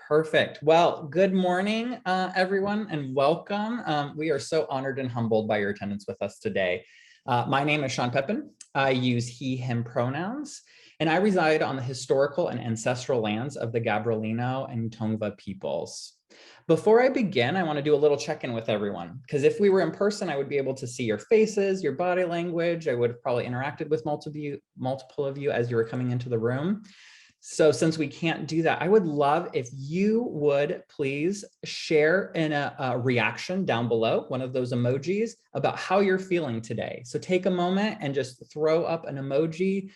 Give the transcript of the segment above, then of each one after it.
Perfect. Well, good morning, everyone, and welcome. We are so honored and humbled by your attendance with us today. My name is Sean Pepin. I use he, him pronouns, and I reside on the historical and ancestral lands of the Gabrielino and Tongva peoples. Before I begin, I want to do a little check-in with everyone, because if we were in person, I would be able to see your faces, your body language. I would have probably interacted with multiple of you as you were coming into the room. So since we can't do that, I would love if you would please share in a reaction down below, one of those emojis, about how you're feeling today. So take a moment and just throw up an emoji.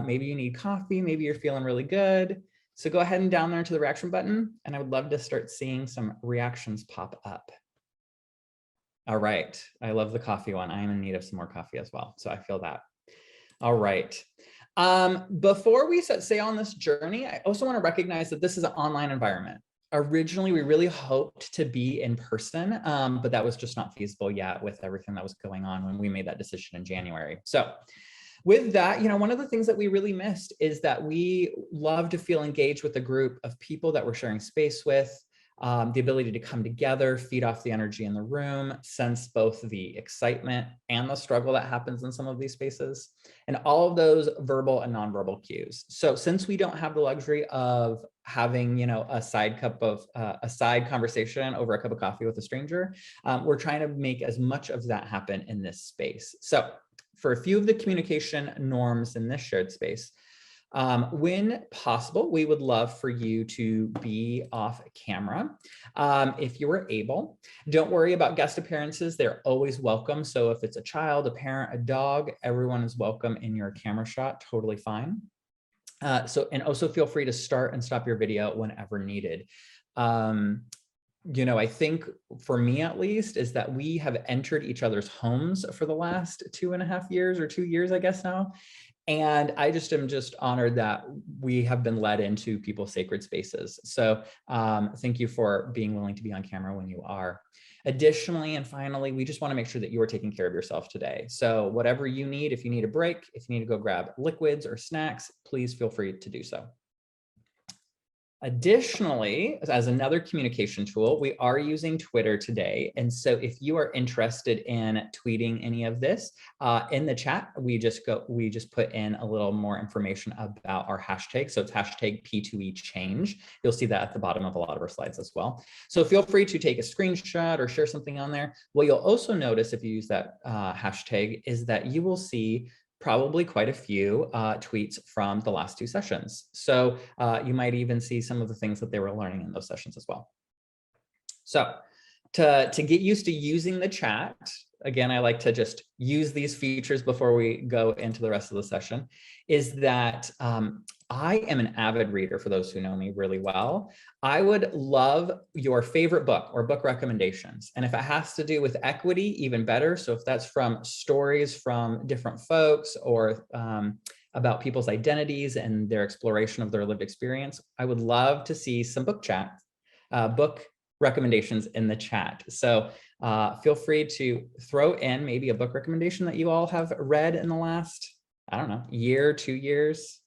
Maybe you need coffee, maybe you're feeling really good. So go ahead and down there to the reaction button, and I would love to start seeing some reactions pop up. All right, I love the coffee one. I am in need of some more coffee as well, so I feel that. All right. Before we say on this journey, I also want to recognize that this is an online environment. Originally, we really hoped to be in person, but that was just not feasible yet with everything that was going on when we made that decision in January. So with that, one of the things that we really missed is that we love to feel engaged with a group of people that we're sharing space with, the ability to come together, feed off the energy in the room, sense both the excitement and the struggle that happens in some of these spaces, and all of those verbal and nonverbal cues. So since we don't have the luxury of having, a side conversation over a cup of coffee with a stranger, we're trying to make as much of that happen in this space. So for a few of the communication norms in this shared space, when possible, we would love for you to be off camera if you were able. Don't worry about guest appearances. They're always welcome. So if it's a child, a parent, a dog, everyone is welcome in your camera shot, totally fine. And also feel free to start and stop your video whenever needed. I think for me at least is that we have entered each other's homes for the last 2.5 years or 2 years, I guess now. And I am just honored that we have been led into people's sacred spaces. So thank you for being willing to be on camera when you are. Additionally, and finally, we just want to make sure that you are taking care of yourself today. So whatever you need, if you need a break, if you need to go grab liquids or snacks, please feel free to do so. Additionally, as another communication tool, we are using Twitter today. And so if you are interested in tweeting any of this in the chat, we just put in a little more information about our hashtag. So it's hashtag P2E You'll see that at the bottom of a lot of our slides as well. So feel free to take a screenshot or share something on there. What you'll also notice if you use that hashtag is that you will see probably quite a few tweets from the last 2 sessions. So you might even see some of the things that they were learning in those sessions as well. So to get used to using the chat, again, I like to just use these features before we go into the rest of the session, is that I am an avid reader, for those who know me really well. I would love your favorite book or book recommendations. And if it has to do with equity, even better. So if that's from stories from different folks or about people's identities and their exploration of their lived experience, I would love to see some book recommendations in the chat. So feel free to throw in maybe a book recommendation that you all have read in the last, I don't know, year, 2 years.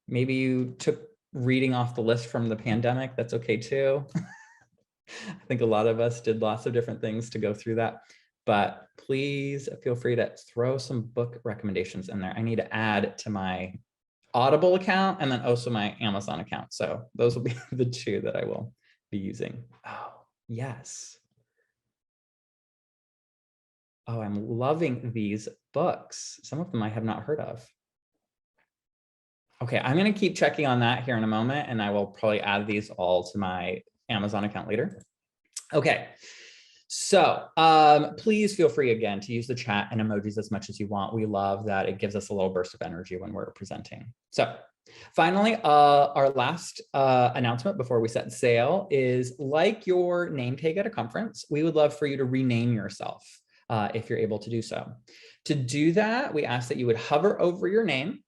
Maybe you took reading off the list from the pandemic. That's okay too. I think a lot of us did lots of different things to go through that, but please feel free to throw some book recommendations in there. I need to add to my Audible account and then also my Amazon account. So those will be the 2 that I will be using. Oh, yes. Oh, I'm loving these books. Some of them I have not heard of. Okay, I'm going to keep checking on that here in a moment, and I will probably add these all to my Amazon account later. Okay, so please feel free again to use the chat and emojis as much as you want. We love that. It gives us a little burst of energy when we're presenting. So finally, our last announcement before we set sail is, like your name tag at a conference, we would love for you to rename yourself if you're able to do so. To do that, we ask that you would hover over your name.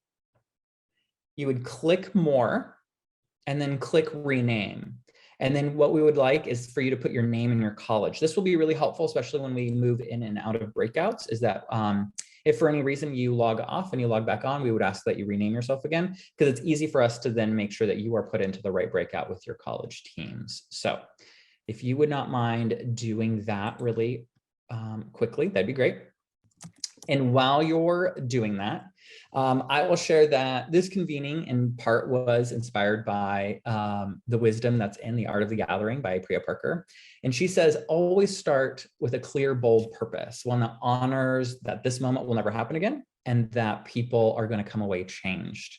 You would click more and then click rename. And then what we would like is for you to put your name and your college. This will be really helpful, especially when we move in and out of breakouts, is that If for any reason you log off and you log back on, we would ask that you rename yourself again, because it's easy for us to then make sure that you are put into the right breakout with your college teams. So if you would not mind doing that really quickly, that'd be great. And while you're doing that, I will share that this convening in part was inspired by The Wisdom That's in the Art of the Gathering by Priya Parker. And she says, always start with a clear, bold purpose, one that honors that this moment will never happen again and that people are going to come away changed.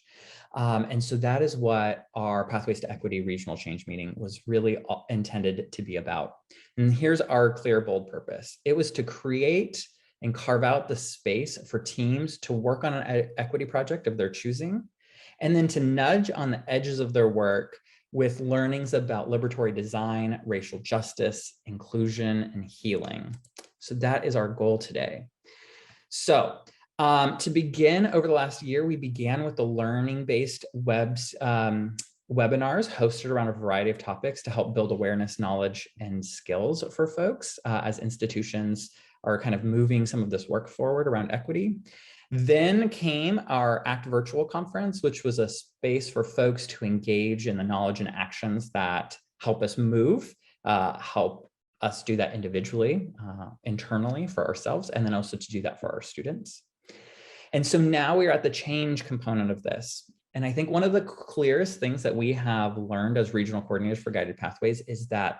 And so that is what our Pathways to Equity Regional Change meeting was really intended to be about. And here's our clear, bold purpose. It was to create and carve out the space for teams to work on an equity project of their choosing, and then to nudge on the edges of their work with learnings about liberatory design, racial justice, inclusion, and healing. So that is our goal today. So to begin, over the last year, we began with the learning-based webinars hosted around a variety of topics to help build awareness, knowledge, and skills for folks as institutions are kind of moving some of this work forward around equity. Then came our ACT Virtual Conference, which was a space for folks to engage in the knowledge and actions that help us move, help us do that individually, internally for ourselves, and then also to do that for our students. And so now we are at the change component of this. And I think one of the clearest things that we have learned as regional coordinators for Guided Pathways is that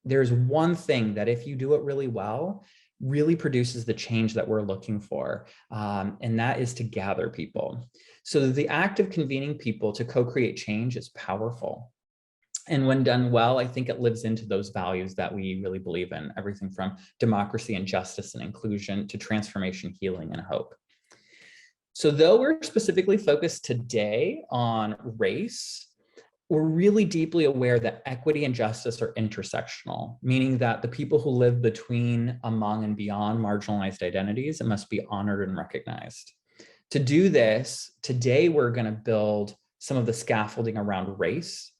there's one thing that if you do it really well, really produces the change that we're looking for, and that is to gather people. So the act of convening people to co-create change is powerful. And when done well, I think it lives into those values that we really believe in, everything from democracy and justice and inclusion to transformation, healing, and hope. So though we're specifically focused today on race, we're really deeply aware that equity and justice are intersectional, meaning that the people who live between, among, and beyond marginalized identities must be honored and recognized. To do this, today we're going to build some of the scaffolding around race.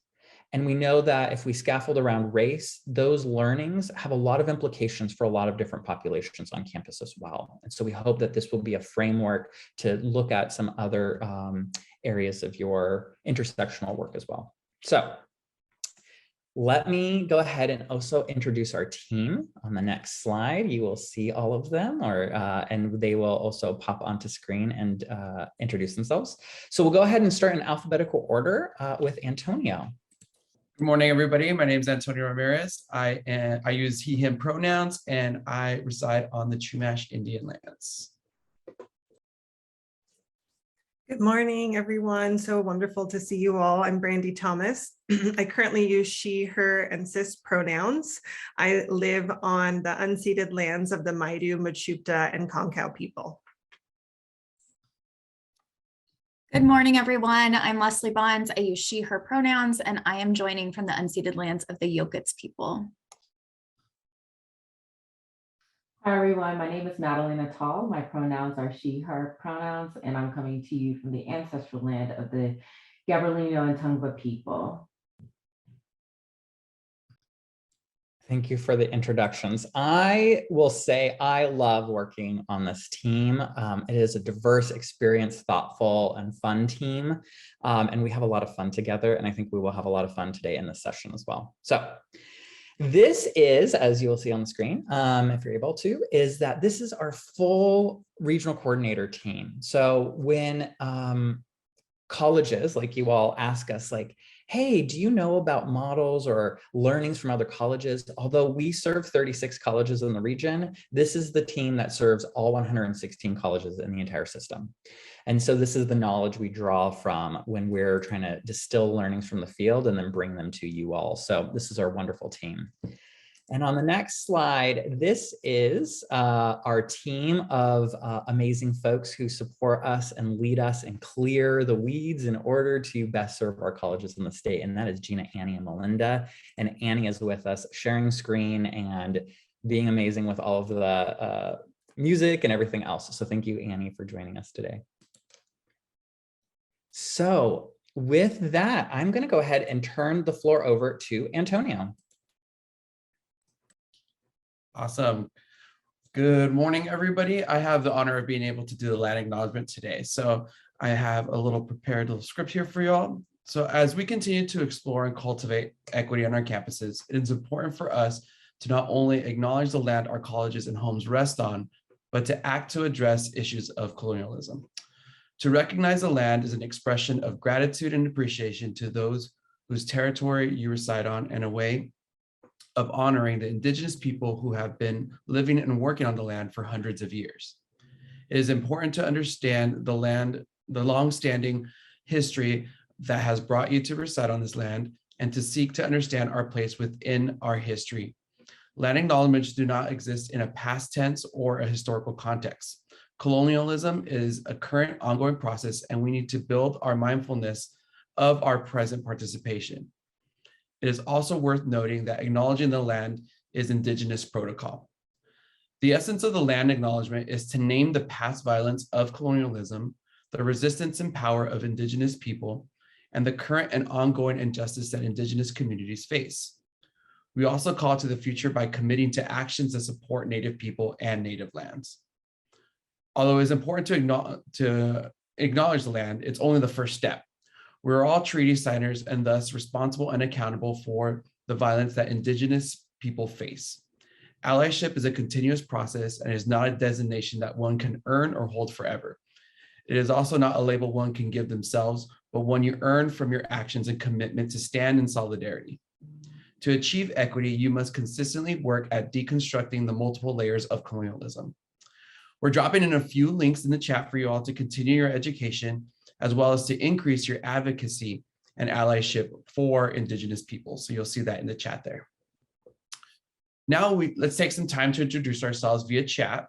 And we know that if we scaffold around race, those learnings have a lot of implications for a lot of different populations on campus as well. And so we hope that this will be a framework to look at some other areas of your intersectional work as well. So let me go ahead and also introduce our team on the next slide. You will see all of them, and they will also pop onto screen and introduce themselves. So we'll go ahead and start in alphabetical order with Antonio. Good morning, everybody. My name is Antonio Ramirez. I use he, him pronouns, and I reside on the Chumash Indian lands. Good morning, everyone. So wonderful to see you all. I'm Brandy Thomas. I currently use she, her, and cis pronouns. I live on the unceded lands of the Maidu, Mechoopda, and Concow people. Good morning, everyone. I'm Leslie Bonds. I use she, her pronouns, and I am joining from the unceded lands of the Yokits people. Hi, everyone. My name is Natalie Natal. My pronouns are she, her pronouns, and I'm coming to you from the ancestral land of the Gabrielino and Tongva people. Thank you for the introductions. I will say I love working on this team. It is a diverse, experienced, thoughtful, and fun team. And we have a lot of fun together. And I think we will have a lot of fun today in this session as well. So this is, as you will see on the screen, if you're able to, is that this is our full regional coordinator team. So when colleges like you all ask us like, hey, do you know about models or learnings from other colleges? Although we serve 36 colleges in the region, this is the team that serves all 116 colleges in the entire system. And so this is the knowledge we draw from when we're trying to distill learnings from the field and then bring them to you all. So this is our wonderful team. And on the next slide, this is our team of amazing folks who support us and lead us and clear the weeds in order to best serve our colleges in the state. And that is Gina, Annie, and Melinda. And Annie is with us sharing screen and being amazing with all of the music and everything else. So thank you, Annie, for joining us today. So with that, I'm going to go ahead and turn the floor over to Antonio. Awesome. Good morning, everybody. I have the honor of being able to do the land acknowledgement today. So I have a little prepared little script here for you all. So as we continue to explore and cultivate equity on our campuses, it is important for us to not only acknowledge the land our colleges and homes rest on, but to act to address issues of colonialism. To recognize the land is an expression of gratitude and appreciation to those whose territory you reside on, and a way of honoring the indigenous people who have been living and working on the land for hundreds of years. It is important to understand the long-standing history that has brought you to reside on this land, and to seek to understand our place within our history. Land acknowledgements do not exist in a past tense or a historical context. Colonialism is a current ongoing process, and we need to build our mindfulness of our present participation. It is also worth noting that acknowledging the land is indigenous protocol. The essence of the land acknowledgement is to name the past violence of colonialism, the resistance and power of indigenous people, and the current and ongoing injustice that indigenous communities face. We also call to the future by committing to actions that support Native people and Native lands. Although it is important to acknowledge the land, it's only the first step. We're all treaty signers and thus responsible and accountable for the violence that indigenous people face. Allyship is a continuous process and is not a designation that one can earn or hold forever. It is also not a label one can give themselves, but one you earn from your actions and commitment to stand in solidarity. To achieve equity, you must consistently work at deconstructing the multiple layers of colonialism. We're dropping in a few links in the chat for you all to continue your education, as well as to increase your advocacy and allyship for indigenous people. So you'll see that in the chat there. Now let's take some time to introduce ourselves via chat.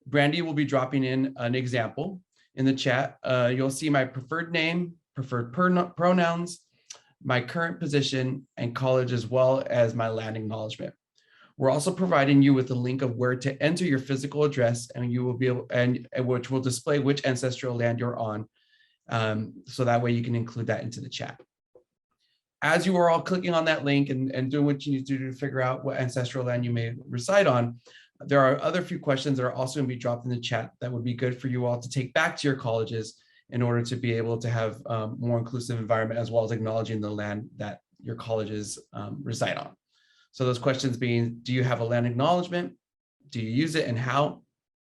Brandy will be dropping in an example in the chat. You'll see my preferred name, preferred pronouns, my current position and college, as well as my land acknowledgement. We're also providing you with a link of where to enter your physical address, and you will be able, and which will display which ancestral land you're on. So that way you can include that into the chat. As you are all clicking on that link and doing what you need to do to figure out what ancestral land you may reside on, there are other few questions that are also going to be dropped in the chat that would be good for you all to take back to your colleges in order to be able to have more inclusive environment, as well as acknowledging the land that your colleges reside on. So those questions being, do you have a land acknowledgement? Do you use it, and how?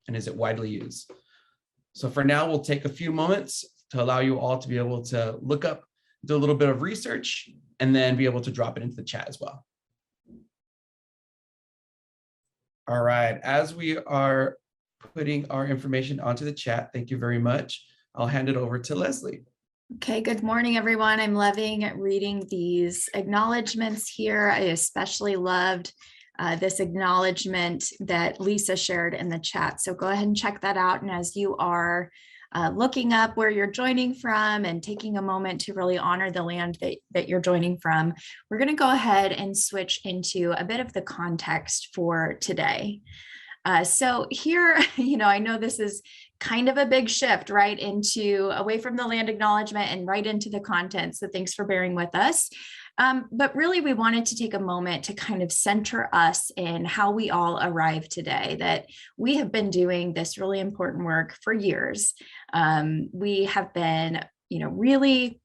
And is it widely used? So for now, we'll take a few moments to allow you all to be able to look up, do a little bit of research, and then be able to drop it into the chat as well. All right, as we are putting our information onto the chat, thank you very much. I'll hand it over to Leslie. Okay, good morning, everyone. I'm loving reading these acknowledgements here. I especially loved this acknowledgement that Lisa shared in the chat. So go ahead and check that out. And as you are looking up where you're joining from and taking a moment to really honor the land that you're joining from, we're going to go ahead and switch into a bit of the context for today. So here, I know this is kind of a big shift, right, into away from the land acknowledgement and right into the content. So thanks for bearing with us. But really, we wanted to take a moment to kind of center us in how we all arrive today, that we have been doing this really important work for years. We have been, really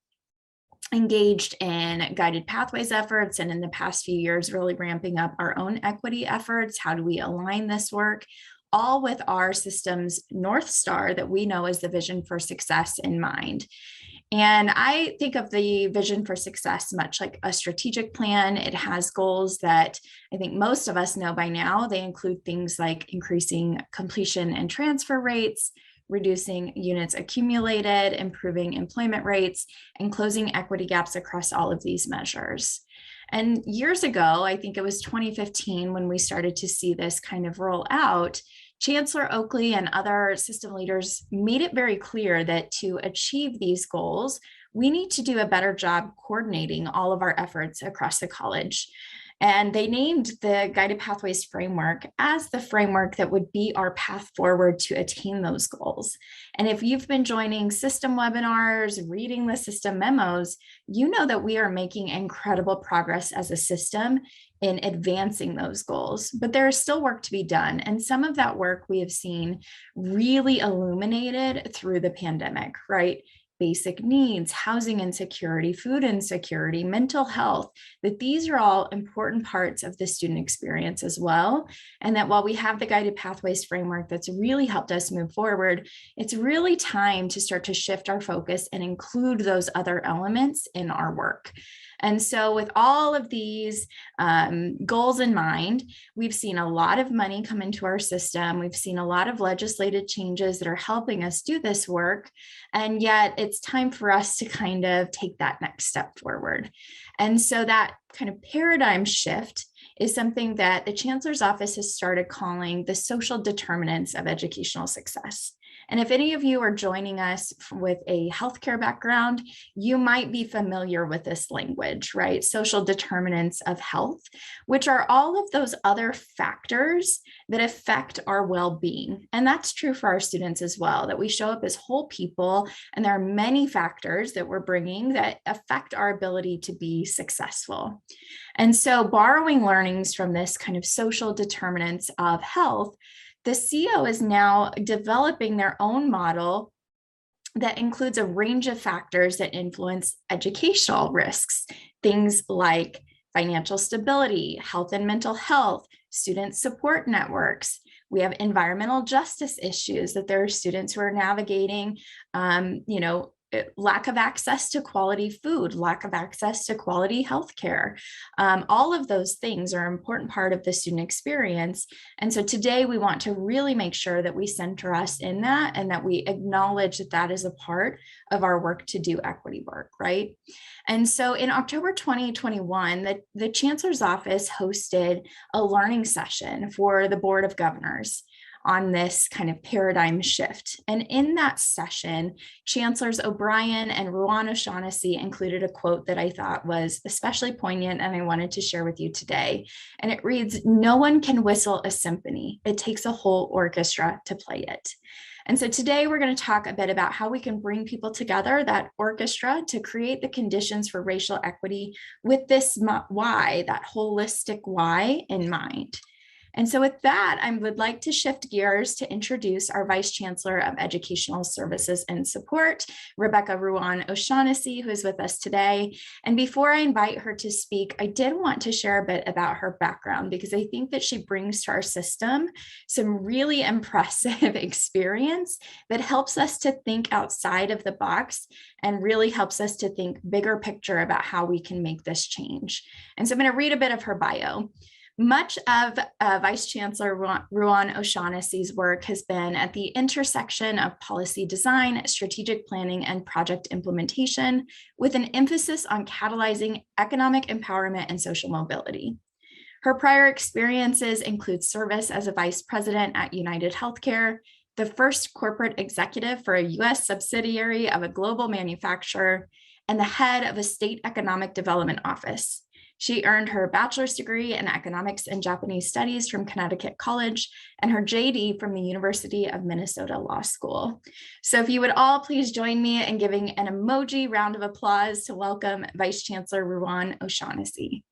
engaged in guided pathways efforts, and in the past few years, really ramping up our own equity efforts. How do we align this work? All with our system's North Star that we know as the vision for success in mind. And I think of the vision for success much like a strategic plan. It has goals that I think most of us know by now. They include things like increasing completion and transfer rates, reducing units accumulated, improving employment rates, and closing equity gaps across all of these measures. And years ago, I think it was 2015 when we started to see this kind of roll out, Chancellor Oakley and other system leaders made it very clear that to achieve these goals, we need to do a better job coordinating all of our efforts across the college. And they named the Guided Pathways framework as the framework that would be our path forward to attain those goals. And if you've been joining system webinars, reading the system memos, you know that we are making incredible progress as a system in advancing those goals, but there is still work to be done. And some of that work we have seen really illuminated through the pandemic, right? Basic needs, housing insecurity, food insecurity, mental health, that these are all important parts of the student experience as well. And that while we have the Guided Pathways framework that's really helped us move forward, it's really time to start to shift our focus and include those other elements in our work. And so with all of these goals in mind, we've seen a lot of money come into our system. We've seen a lot of legislative changes that are helping us do this work. And yet it's time for us to kind of take that next step forward. And so that kind of paradigm shift is something that the Chancellor's office has started calling the social determinants of educational success. And if any of you are joining us with a healthcare background, you might be familiar with this language, right? Social determinants of health, which are all of those other factors that affect our well-being. And that's true for our students as well, that we show up as whole people, and there are many factors that we're bringing that affect our ability to be successful. And so borrowing learnings from this kind of social determinants of health, the CO is now developing their own model that includes a range of factors that influence educational risks, things like financial stability, health and mental health, student support networks. We have environmental justice issues that there are students who are navigating, lack of access to quality food, lack of access to quality healthcare. All of those things are an important part of the student experience. And so today we want to really make sure that we center us in that and that we acknowledge that that is a part of our work to do equity work, right? And so in October 2021, the Chancellor's office hosted a learning session for the Board of Governors on this kind of paradigm shift. And in that session, Chancellors O'Brien and Ruan O'Shaughnessy included a quote that I thought was especially poignant and I wanted to share with you today. And it reads, "No one can whistle a symphony. It takes a whole orchestra to play it." And so today we're going to talk a bit about how we can bring people together, that orchestra, to create the conditions for racial equity with this why, that holistic why in mind. And so with that, I would like to shift gears to introduce our Vice Chancellor of Educational Services and Support, Rebecca Ruan O'Shaughnessy, who is with us today. And before I invite her to speak, I did want to share a bit about her background because I think that she brings to our system some really impressive experience that helps us to think outside of the box and really helps us to think bigger picture about how we can make this change. And so I'm going to read a bit of her bio. Much of Vice Chancellor Ruan O'Shaughnessy's work has been at the intersection of policy design, strategic planning, and project implementation, with an emphasis on catalyzing economic empowerment and social mobility. Her prior experiences include service as a vice president at United Healthcare, the first corporate executive for a US subsidiary of a global manufacturer, and the head of a state economic development office. She earned her bachelor's degree in economics and Japanese studies from Connecticut College and her JD from the University of Minnesota Law School. So if you would all please join me in giving an emoji round of applause to welcome Vice Chancellor Ruan O'Shaughnessy.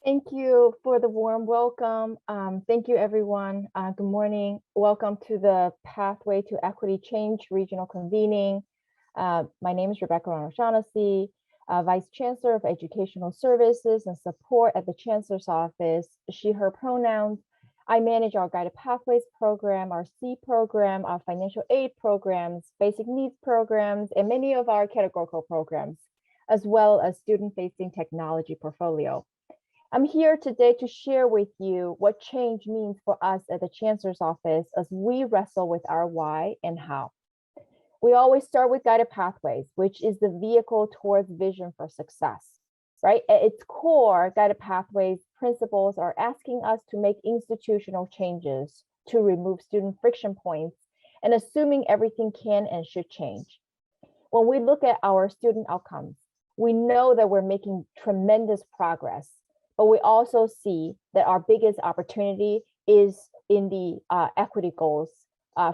Thank you for the warm welcome. Thank you, everyone. Good morning. Welcome to the Pathway to Equity Change Regional Convening. My name is Rebecca O'Shaughnessy, Vice Chancellor of Educational Services and Support at the Chancellor's Office, she, her pronouns. I manage our Guided Pathways program, our C program, our financial aid programs, basic needs programs, and many of our categorical programs, as well as student-facing technology portfolio. I'm here today to share with you what change means for us at the Chancellor's Office as we wrestle with our why and how. We always start with Guided Pathways, which is the vehicle towards vision for success, right? At its core, Guided Pathways principles are asking us to make institutional changes to remove student friction points and assuming everything can and should change. When we look at our student outcomes, we know that we're making tremendous progress, but we also see that our biggest opportunity is in the equity goals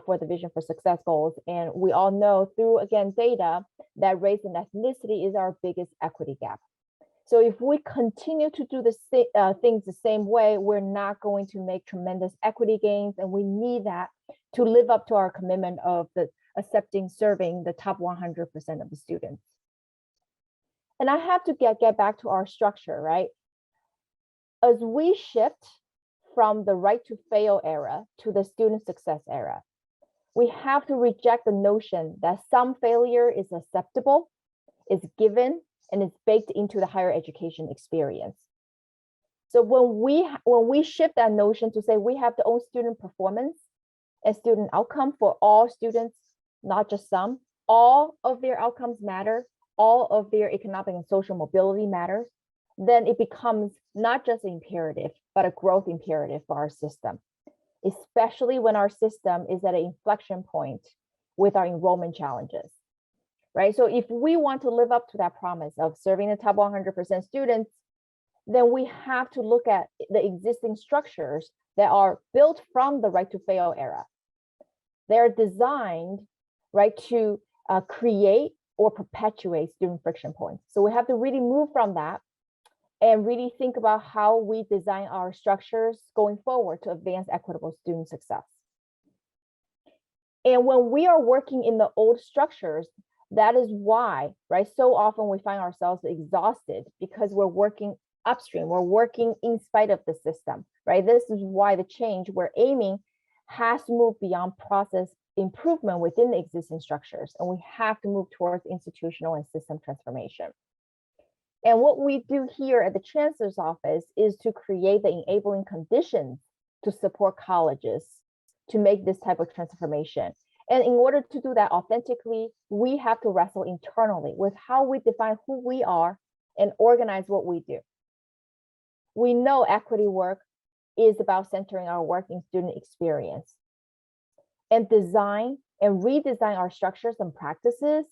for the Vision for Success goals. And we all know through, again, data that race and ethnicity is our biggest equity gap. So if we continue to do the things the same way, we're not going to make tremendous equity gains, and we need that to live up to our commitment of the serving the top 100% of the students. And I have to get back to our structure, right? As we shift from the right to fail era to the student success era, we have to reject the notion that some failure is acceptable, is given, and is baked into the higher education experience. So when we shift that notion to say we have to own student performance and student outcome for all students, not just some, all of their outcomes matter, all of their economic and social mobility matters, then it becomes not just imperative, but a growth imperative for our system, especially when our system is at an inflection point with our enrollment challenges, right? So if we want to live up to that promise of serving the top 100% students, then we have to look at the existing structures that are built from the right to fail era. They're designed, right, to create or perpetuate student friction points. So we have to really move from that and really think about how we design our structures going forward to advance equitable student success. And when we are working in the old structures, that is why, right, so often we find ourselves exhausted because we're working upstream, we're working in spite of the system, right? This is why the change we're aiming has to move beyond process improvement within the existing structures, and we have to move towards institutional and system transformation. And what we do here at the Chancellor's office is to create the enabling conditions to support colleges to make this type of transformation. And in order to do that authentically, we have to wrestle internally with how we define who we are and organize what we do. We know equity work is about centering our work in student experience. And design and redesign our structures and practices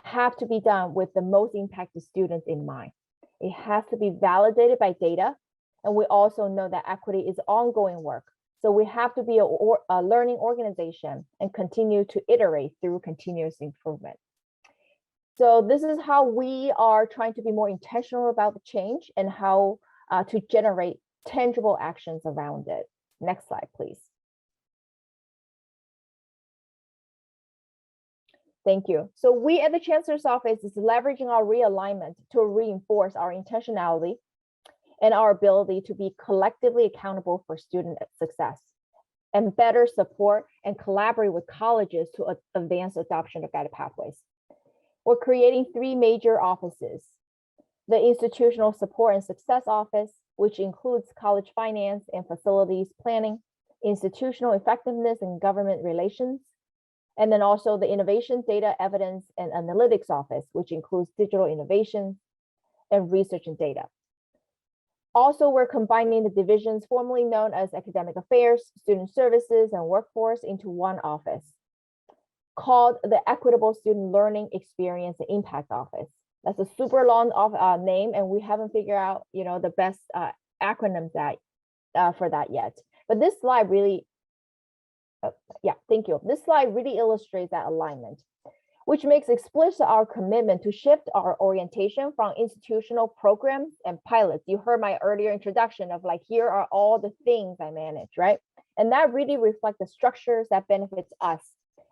have to be done with the most impacted students in mind. It has to be validated by data. And we also know that equity is ongoing work. So we have to be a learning organization and continue to iterate through continuous improvement. So this is how we are trying to be more intentional about the change and how to generate tangible actions around it. Next slide, please. Thank you. So we at the Chancellor's office is leveraging our realignment to reinforce our intentionality and our ability to be collectively accountable for student success and better support and collaborate with colleges to advance adoption of guided pathways. We're creating 3 major offices: the Institutional Support and Success Office, which includes college finance and facilities planning, institutional effectiveness and government relations, and then also the Innovation, Data, Evidence, and Analytics Office, which includes digital innovation and research and data. Also, we're combining the divisions formerly known as Academic Affairs, Student Services, and Workforce into one office called the Equitable Student Learning Experience and Impact Office. That's a super long name, and we haven't figured out, the best acronyms for that yet. But this slide really, thank you. This slide really illustrates that alignment, which makes explicit our commitment to shift our orientation from institutional programs and pilots. You heard my earlier introduction of like, here are all the things I manage, right? And that really reflects the structures that benefits us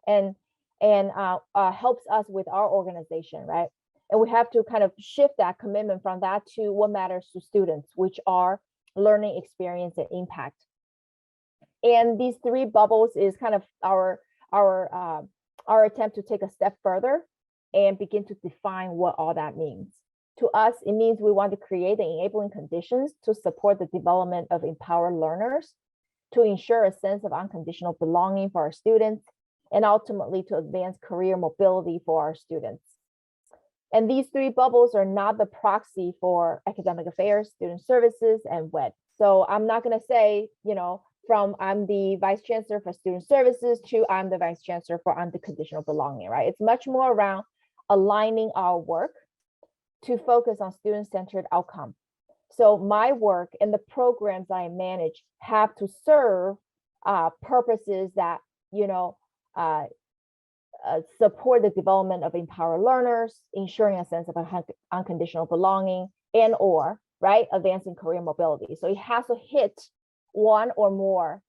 and helps us with our organization, right? And we have to kind of shift that commitment from that to what matters to students, which are learning experience and impact. And these 3 bubbles is kind of our attempt to take a step further and begin to define what all that means. To us, it means we want to create the enabling conditions to support the development of empowered learners, to ensure a sense of unconditional belonging for our students, and ultimately to advance career mobility for our students. And these 3 bubbles are not the proxy for academic affairs, student services, and WED. So I'm not going to say, from I'm the Vice Chancellor for Student Services to I'm the Vice Chancellor for unconditional belonging, right? It's much more around aligning our work to focus on student-centered outcome. So my work and the programs I manage have to serve purposes that, support the development of empowered learners, ensuring a sense of unconditional belonging, and/or advancing career mobility. So it has to hit one or more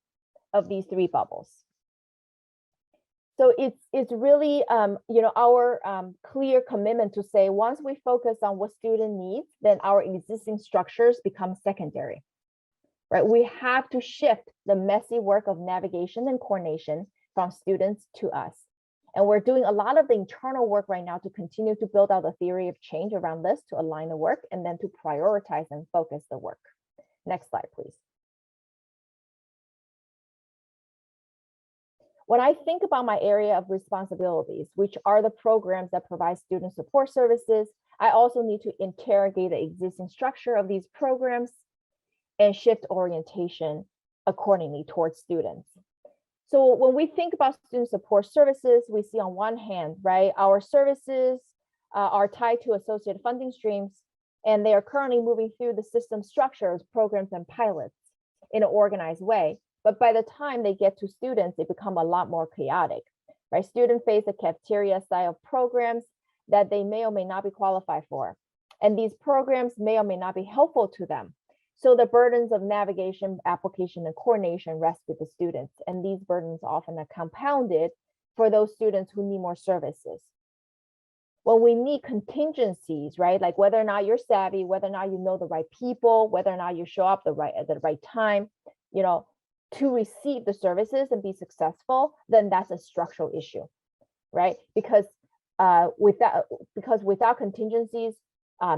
of these three bubbles. So it's really our clear commitment to say, once we focus on what student needs, then our existing structures become secondary, right? We have to shift the messy work of navigation and coordination from students to us. And we're doing a lot of the internal work right now to continue to build out a theory of change around this, to align the work and then to prioritize and focus the work. Next slide, please. When I think about my area of responsibilities, which are the programs that provide student support services, I also need to interrogate the existing structure of these programs and shift orientation accordingly towards students. So when we think about student support services, we see on one hand, our services are tied to associated funding streams, and they are currently moving through the system structures, programs, and pilots in an organized way. But by the time they get to students, they become a lot more chaotic, right? Students face a cafeteria style programs that they may or may not be qualified for. And these programs may or may not be helpful to them. So the burdens of navigation, application, and coordination rest with the students. And these burdens often are compounded for those students who need more services. When we need contingencies, like whether or not you're savvy, whether or not you know the right people, whether or not you show up at the right time, to receive the services and be successful, then that's a structural issue, right? Because without contingencies,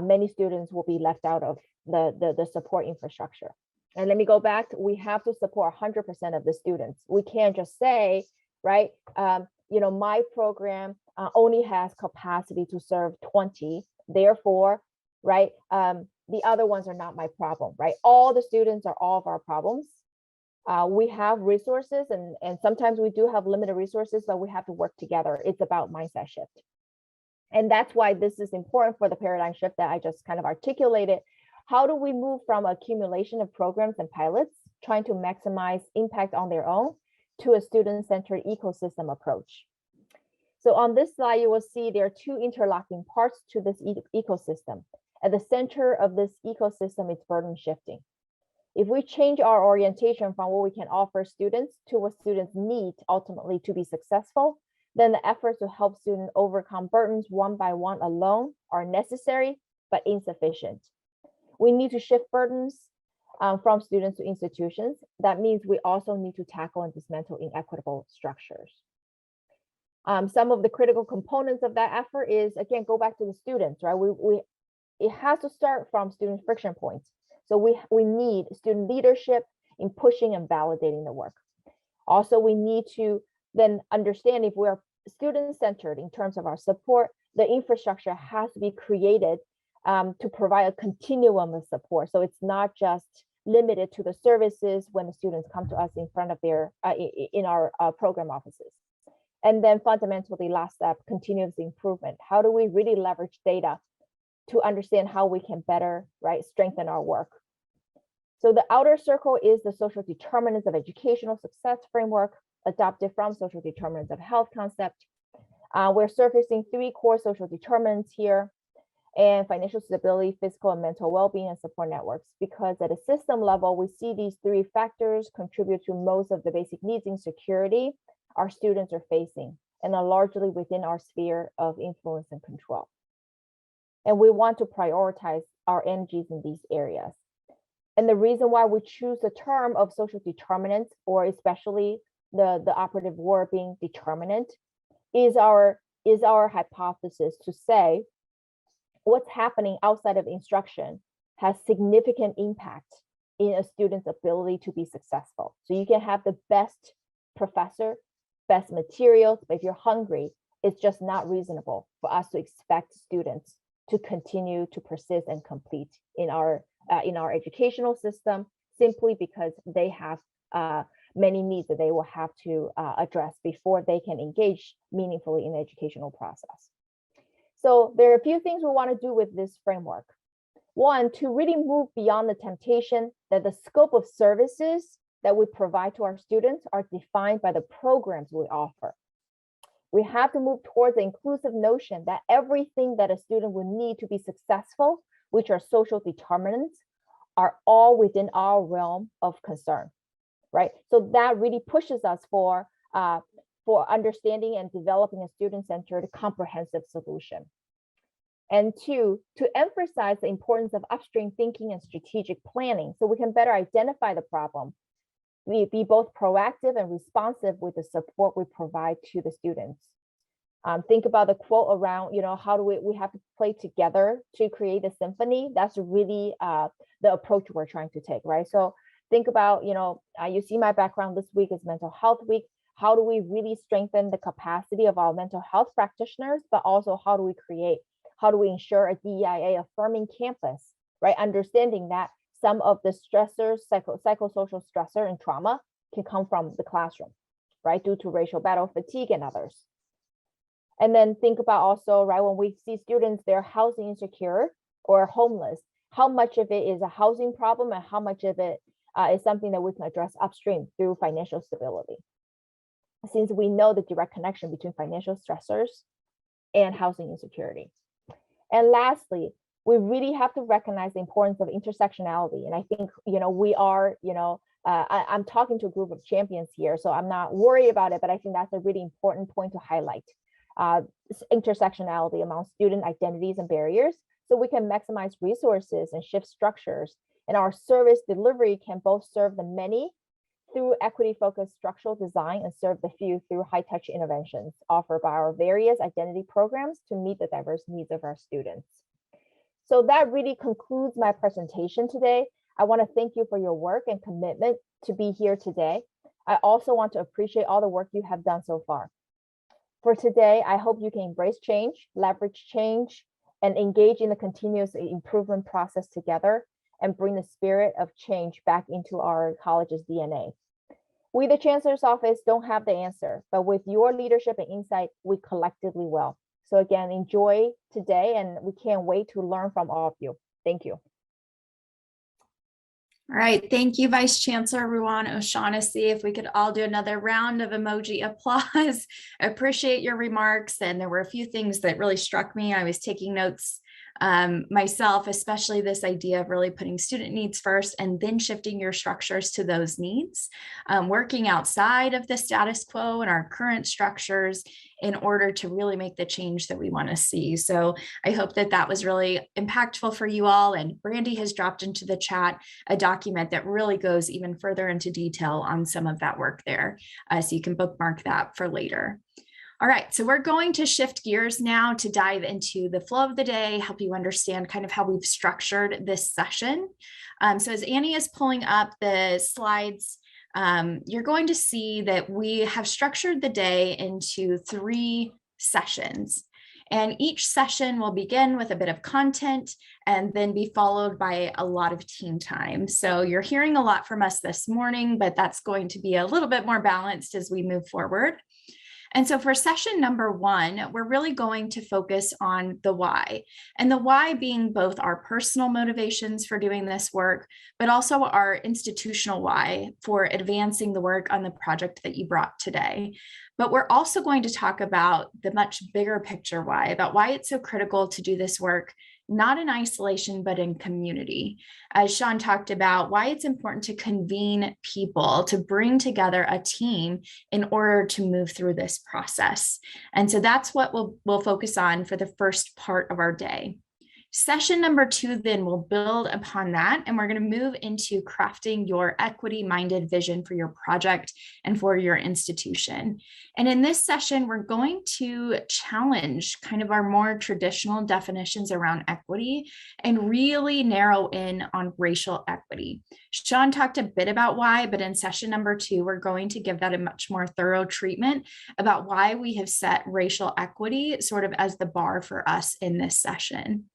many students will be left out of the support infrastructure. And let me go back, we have to support 100% of the students. We can't just say, my program only has capacity to serve 20, therefore, the other ones are not my problem, right? All the students are all of our problems. We have resources and sometimes we do have limited resources, but we have to work together. It's about mindset shift. And that's why this is important for the paradigm shift that I just kind of articulated. How do we move from accumulation of programs and pilots, trying to maximize impact on their own, to a student-centered ecosystem approach? So on this slide, you will see there are two interlocking parts to this ecosystem. At the center of this ecosystem is burden shifting. If we change our orientation from what we can offer students to what students need ultimately to be successful, then the efforts to help students overcome burdens one by one alone are necessary, but insufficient. We need to shift burdens from students to institutions. That means we also need to tackle and dismantle inequitable structures. Some of the critical components of that effort is, again, go back to the students, right? It has to start from student friction points. So we need student leadership in pushing and validating the work. Also, we need to then understand, if we're student-centered in terms of our support, the infrastructure has to be created to provide a continuum of support. So it's not just limited to the services when the students come to us in front of in our program offices. And then fundamentally, last step, continuous improvement. How do we really leverage data to understand how we can better, strengthen our work? So the outer circle is the social determinants of educational success framework, adopted from social determinants of health concept. We're surfacing three core social determinants here, and financial stability, physical and mental well-being, and support networks, because at a system level, we see these three factors contribute to most of the basic needs and security our students are facing, and are largely within our sphere of influence and control. And we want to prioritize our energies in these areas. And the reason why we choose the term of social determinants, or especially the operative word being determinant, is our hypothesis to say what's happening outside of instruction has significant impact in a student's ability to be successful. So you can have the best professor, best materials, but if you're hungry, it's just not reasonable for us to expect students to continue to persist and complete in our educational system, simply because they have many needs that they will have to address before they can engage meaningfully in the educational process. So there are a few things we want to do with this framework. One, to really move beyond the temptation that the scope of services that we provide to our students are defined by the programs we offer. We have to move towards the inclusive notion that everything that a student would need to be successful, which are social determinants, are all within our realm of concern, right? So that really pushes us for understanding and developing a student-centered comprehensive solution. And two, to emphasize the importance of upstream thinking and strategic planning so we can better identify the problem, be both proactive and responsive with the support we provide to the students. Think about the quote around, how do we have to play together to create a symphony. That's really the approach we're trying to take, right? So think about, you see my background this week is mental health week. How do we really strengthen the capacity of our mental health practitioners, but also how do we ensure a DEIA affirming campus, right? Understanding that some of the stressors, psychosocial stressor and trauma can come from the classroom, right? Due to racial battle fatigue and others. And then think about also, right, when we see students, they're housing insecure or homeless, how much of it is a housing problem and how much of it is something that we can address upstream through financial stability. Since we know the direct connection between financial stressors and housing insecurity. And lastly, we really have to recognize the importance of intersectionality. And I think, we are, I'm talking to a group of champions here, so I'm not worried about it, but I think that's a really important point to highlight. Intersectionality among student identities and barriers, so we can maximize resources and shift structures. And our service delivery can both serve the many through equity-focused structural design and serve the few through high-touch interventions offered by our various identity programs to meet the diverse needs of our students. So that really concludes my presentation today. I want to thank you for your work and commitment to be here today. I also want to appreciate all the work you have done so far. For today, I hope you can embrace change, leverage change, and engage in the continuous improvement process together and bring the spirit of change back into our college's DNA. We, the Chancellor's Office, don't have the answer, but with your leadership and insight, we collectively will. So again, enjoy today, and we can't wait to learn from all of you. Thank you. All right, thank you, Vice Chancellor Ruan O'Shaughnessy. If we could all do another round of emoji applause. I appreciate your remarks, and there were a few things that really struck me. I was taking notes myself, especially this idea of really putting student needs first and then shifting your structures to those needs, working outside of the status quo and our current structures in order to really make the change that we want to see. So I hope that that was really impactful for you all. And Brandy has dropped into the chat a document that really goes even further into detail on some of that work there. So you can bookmark that for later. All right, so we're going to shift gears now to dive into the flow of the day, help you understand kind of how we've structured this session. So as Annie is pulling up the slides, you're going to see that we have structured the day into 3 sessions. And each session will begin with a bit of content and then be followed by a lot of team time. So you're hearing a lot from us this morning, but that's going to be a little bit more balanced as we move forward. And so for session number 1, we're really going to focus on the why, and the why being both our personal motivations for doing this work, but also our institutional why for advancing the work on the project that you brought today. But we're also going to talk about the much bigger picture why, about why it's so critical to do this work, not in isolation, but in community. As Sean talked about, why it's important to convene people, to bring together a team in order to move through this process. And so that's what we'll focus on for the first part of our day. Session number 2 then will build upon that, and we're going to move into crafting your equity-minded vision for your project and for your institution. And in this session, we're going to challenge kind of our more traditional definitions around equity and really narrow in on racial equity. Sean talked a bit about why, but in session number 2, we're going to give that a much more thorough treatment about why we have set racial equity sort of as the bar for us in this session.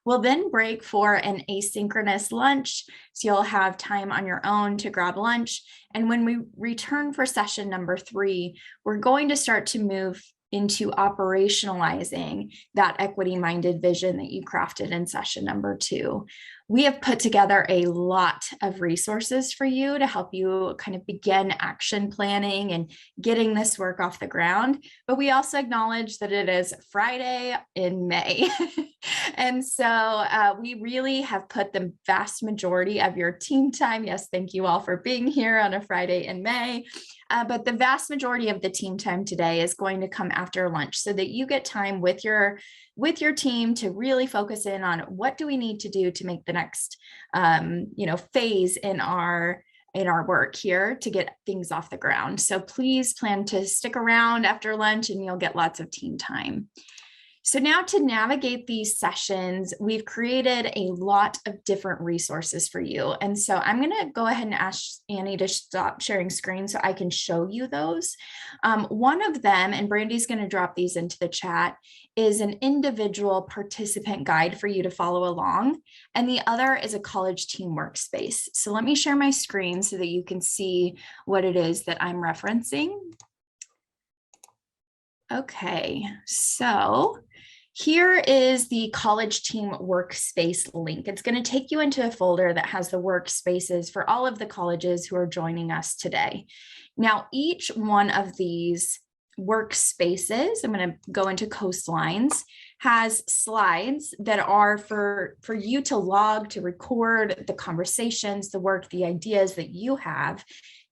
We'll then break for an asynchronous lunch, so you'll have time on your own to grab lunch. And when we return for session number 3, we're going to start to move into operationalizing that equity-minded vision that you crafted in session number 2. We have put together a lot of resources for you to help you kind of begin action planning and getting this work off the ground. But we also acknowledge that it is Friday in May. And so we really have put the vast majority of your team time. Yes, thank you all for being here on a Friday in May. But the vast majority of the team time today is going to come after lunch so that you get time with your team to really focus in on what do we need to do to make the next phase in our work here to get things off the ground. So please plan to stick around after lunch and you'll get lots of team time. So now to navigate these sessions, we've created a lot of different resources for you. And so I'm going to go ahead and ask Annie to stop sharing screen so I can show you those. One of them, and Brandy's going to drop these into the chat, is an individual participant guide for you to follow along. And the other is a college team workspace. So let me share my screen so that you can see what it is that I'm referencing. Okay, so here is the college team workspace link. It's going to take you into a folder that has the workspaces for all of the colleges who are joining us today. Now, each one of these workspaces, I'm going to go into coastlines, has slides that are for you to log, to record the conversations, the work, the ideas that you have.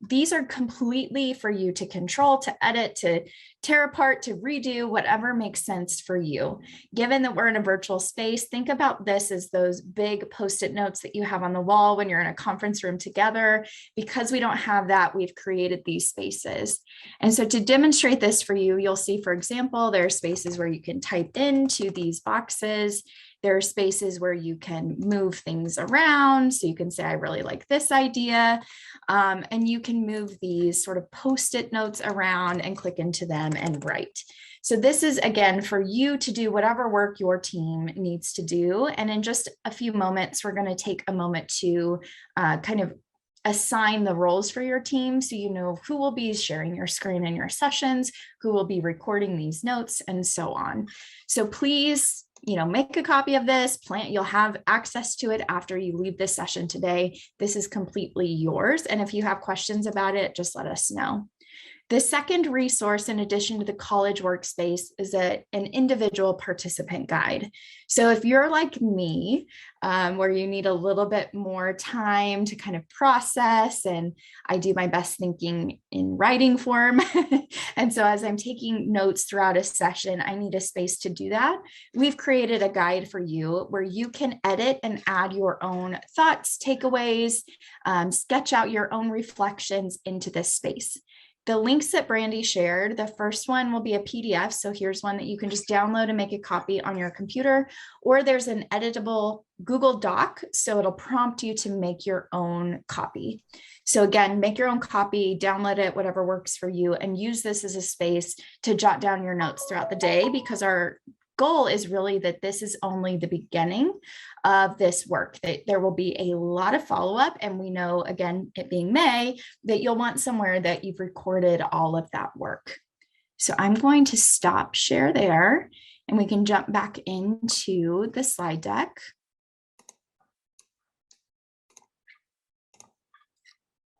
These are completely for you to control, to edit, to tear apart, to redo, whatever makes sense for you. Given that we're in a virtual space, think about this as those big Post-it notes that you have on the wall when you're in a conference room together. Because we don't have that, we've created these spaces. And so to demonstrate this for you, you'll see, for example, there are spaces where you can type into these boxes. There are spaces where you can move things around. So you can say, I really like this idea. And you can move these sort of Post-it notes around and click into them and write. So this is, again, for you to do whatever work your team needs to do. And in just a few moments, we're going to take a moment to kind of assign the roles for your team so you know who will be sharing your screen in your sessions, who will be recording these notes, and so on. So please, make a copy of this, you'll have access to it after you leave this session today. This is completely yours. And if you have questions about it, just let us know. The second resource, in addition to the college workspace, is an individual participant guide. So if you're like me, where you need a little bit more time to kind of process, and I do my best thinking in writing form. And so as I'm taking notes throughout a session, I need a space to do that. We've created a guide for you where you can edit and add your own thoughts, takeaways, sketch out your own reflections into this space. The links that Brandy shared, the first one will be a PDF. So here's one that you can just download and make a copy on your computer, or there's an editable Google Doc. So it'll prompt you to make your own copy. So again, make your own copy, download it, whatever works for you, and use this as a space to jot down your notes throughout the day, because our goal is really that this is only the beginning of this work, that there will be a lot of follow-up. And we know, again, it being May, that you'll want somewhere that you've recorded all of that work. So I'm going to stop share there, and we can jump back into the slide deck.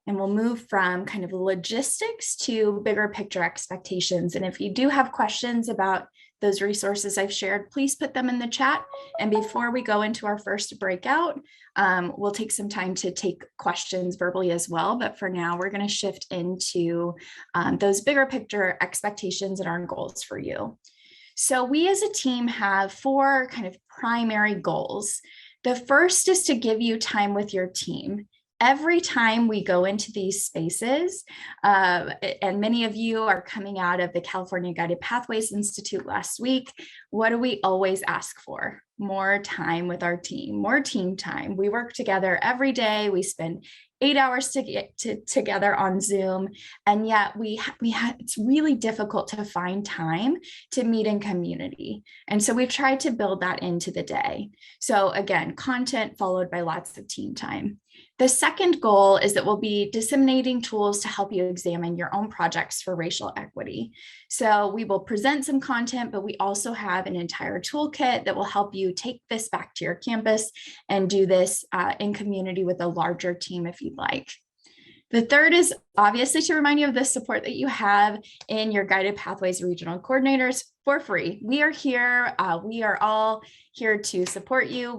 And we'll move from kind of logistics to bigger picture expectations. And if you do have questions about those resources I've shared, please put them in the chat. And before we go into our first breakout, we'll take some time to take questions verbally as well. But for now, we're going to shift into those bigger picture expectations and our goals for you. So we as a team have 4 kind of primary goals. The first is to give you time with your team. Every time we go into these spaces, and many of you are coming out of the California Guided Pathways Institute last week, what do we always ask for? More time with our team, more team time. We work together every day. We spend 8 hours to get together on Zoom. And yet it's really difficult to find time to meet in community. And so we've tried to build that into the day. So again, content followed by lots of team time. The second goal is that we'll be disseminating tools to help you examine your own projects for racial equity. So we will present some content, but we also have an entire toolkit that will help you take this back to your campus and do this in community with a larger team if you'd like. The third is obviously to remind you of the support that you have in your Guided Pathways regional coordinators for free. We are here. We are all here to support you.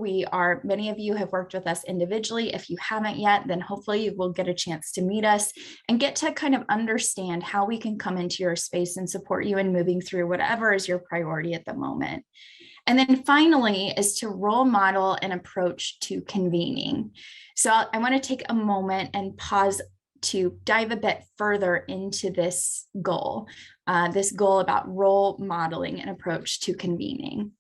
Many of you have worked with us individually. If you haven't yet, then hopefully you will get a chance to meet us and get to kind of understand how we can come into your space and support you in moving through whatever is your priority at the moment. And then finally is to role model an approach to convening. So I want to take a moment and pause to dive a bit further into this goal about role modeling an approach to convening.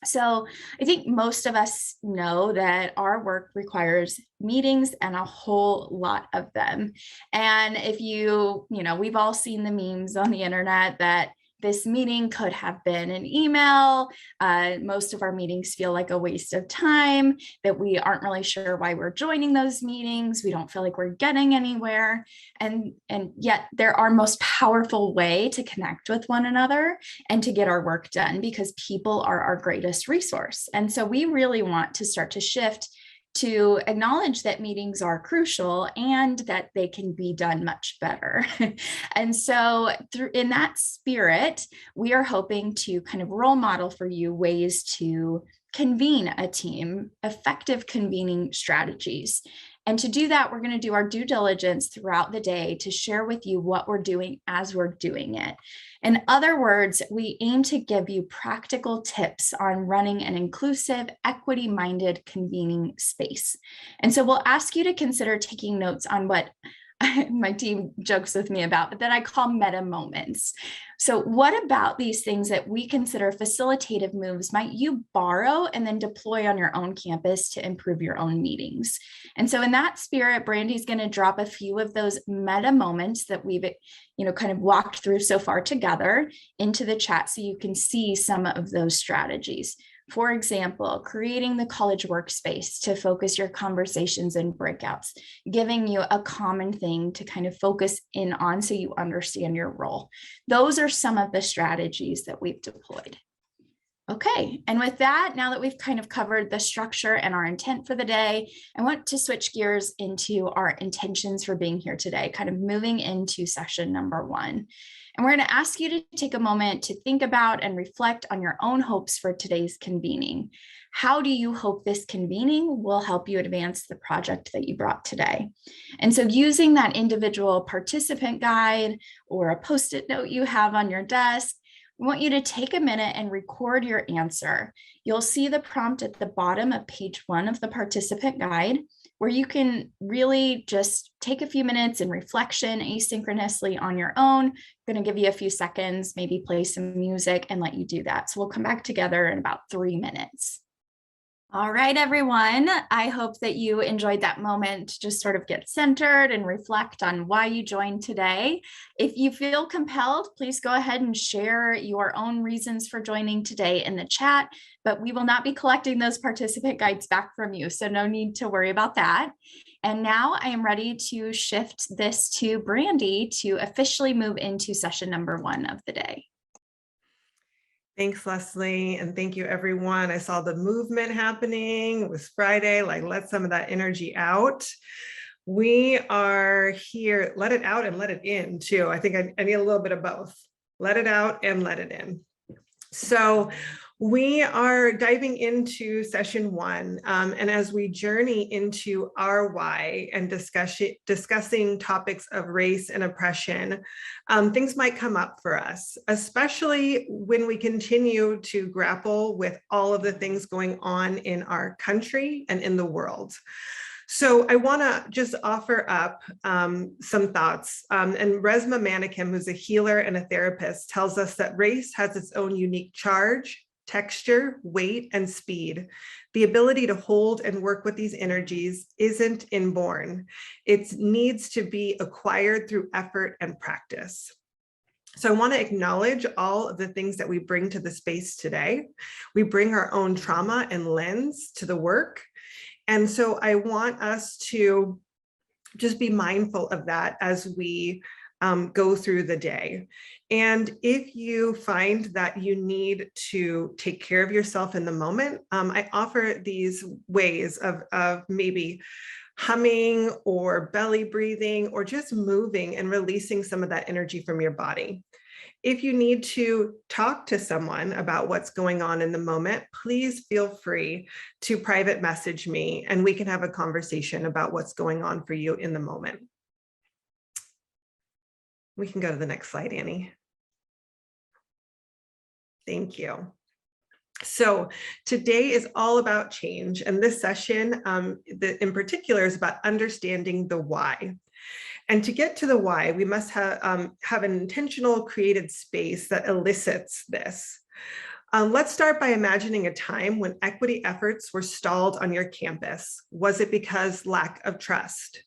So I think most of us know that our work requires meetings and a whole lot of them. And if we've all seen the memes on the internet that this meeting could have been an email. Most of our meetings feel like a waste of time, that we aren't really sure why we're joining those meetings. We don't feel like we're getting anywhere. And yet they're our most powerful way to connect with one another and to get our work done, because people are our greatest resource. And so we really want to start to shift to acknowledge that meetings are crucial and that they can be done much better. And so in that spirit, we are hoping to kind of role model for you ways to convene a team, effective convening strategies. And to do that, we're going to do our due diligence throughout the day to share with you what we're doing as we're doing it. In other words, we aim to give you practical tips on running an inclusive, equity-minded convening space. And so we'll ask you to consider taking notes on what my team jokes with me about, but that I call meta moments. So what about these things that we consider facilitative moves might you borrow and then deploy on your own campus to improve your own meetings? And so in that spirit, Brandy's going to drop a few of those meta moments that we've kind of walked through so far together into the chat so you can see some of those strategies. For example, creating the college workspace to focus your conversations and breakouts, giving you a common thing to kind of focus in on so you understand your role. Those are some of the strategies that we've deployed. Okay, and with that, now that we've kind of covered the structure and our intent for the day, I want to switch gears into our intentions for being here today, kind of moving into session number 1. And we're going to ask you to take a moment to think about and reflect on your own hopes for today's convening. How do you hope this convening will help you advance the project that you brought today? And so using that individual participant guide or a Post-it note you have on your desk, I want you to take a minute and record your answer. You'll see the prompt at the bottom of page 1 of the participant guide, where you can really just take a few minutes in reflection asynchronously on your own. I'm going to give you a few seconds, maybe play some music and let you do that. So we'll come back together in about 3 minutes. All right, everyone. I hope that you enjoyed that moment to just sort of get centered and reflect on why you joined today. If you feel compelled, please go ahead and share your own reasons for joining today in the chat, but we will not be collecting those participant guides back from you, so no need to worry about that. And now I am ready to shift this to Brandy to officially move into session number 1 of the day. Thanks, Leslie, and thank you, everyone. I saw the movement happening. It was Friday, like let some of that energy out. We are here, let it out and let it in too. I think I need a little bit of both. Let it out and let it in. So we are diving into session 1, and as we journey into our why and discussing topics of race and oppression, things might come up for us, especially when we continue to grapple with all of the things going on in our country and in the world. So I want to just offer up some thoughts. And Resmaa Menakem, who's a healer and a therapist, tells us that race has its own unique charge, texture, weight, and speed. The ability to hold and work with these energies isn't inborn. It needs to be acquired through effort and practice. So I want to acknowledge all of the things that we bring to the space today. We bring our own trauma and lens to the work. And so I want us to just be mindful of that as we go through the day. And if you find that you need to take care of yourself in the moment, I offer these ways of maybe humming or belly breathing or just moving and releasing some of that energy from your body. If you need to talk to someone about what's going on in the moment, please feel free to private message me and we can have a conversation about what's going on for you in the moment. We can go to the next slide, Annie. Thank you. So today is all about change, and this session in particular is about understanding the why. And to get to the why, we must have an intentional created space that elicits this. Let's start by imagining a time when equity efforts were stalled on your campus. Was it because lack of trust?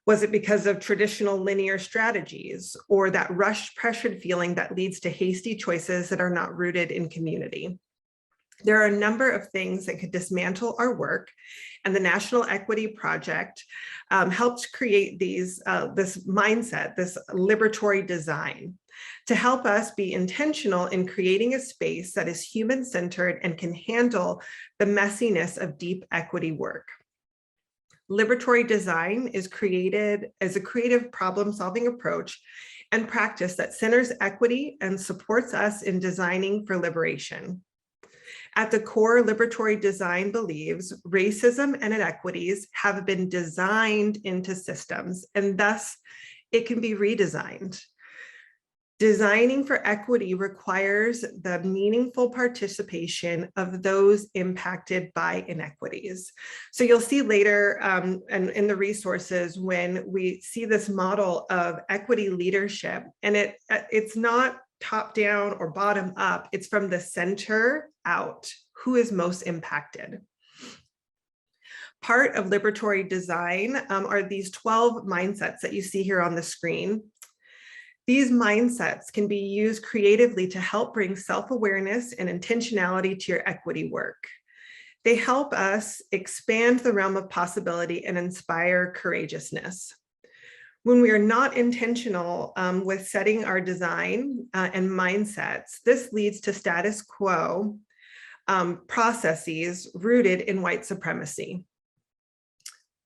Was it because of traditional linear strategies or that rushed, pressured feeling that leads to hasty choices that are not rooted in community? There are a number of things that could dismantle our work, and the National Equity Project helped create this mindset, this liberatory design, to help us be intentional in creating a space that is human-centered and can handle the messiness of deep equity work. Liberatory design is created as a creative problem-solving approach and practice that centers equity and supports us in designing for liberation. At the core, liberatory design believes racism and inequities have been designed into systems, and thus it can be redesigned. Designing for equity requires the meaningful participation of those impacted by inequities. So you'll see later and in the resources when we see this model of equity leadership, and it's not top down or bottom up, it's from the center out. Who is most impacted? Part of liberatory design are these 12 mindsets that you see here on the screen. These mindsets can be used creatively to help bring self-awareness and intentionality to your equity work. They help us expand the realm of possibility and inspire courageousness. When we are not intentional with setting our design and mindsets, this leads to status quo processes rooted in white supremacy.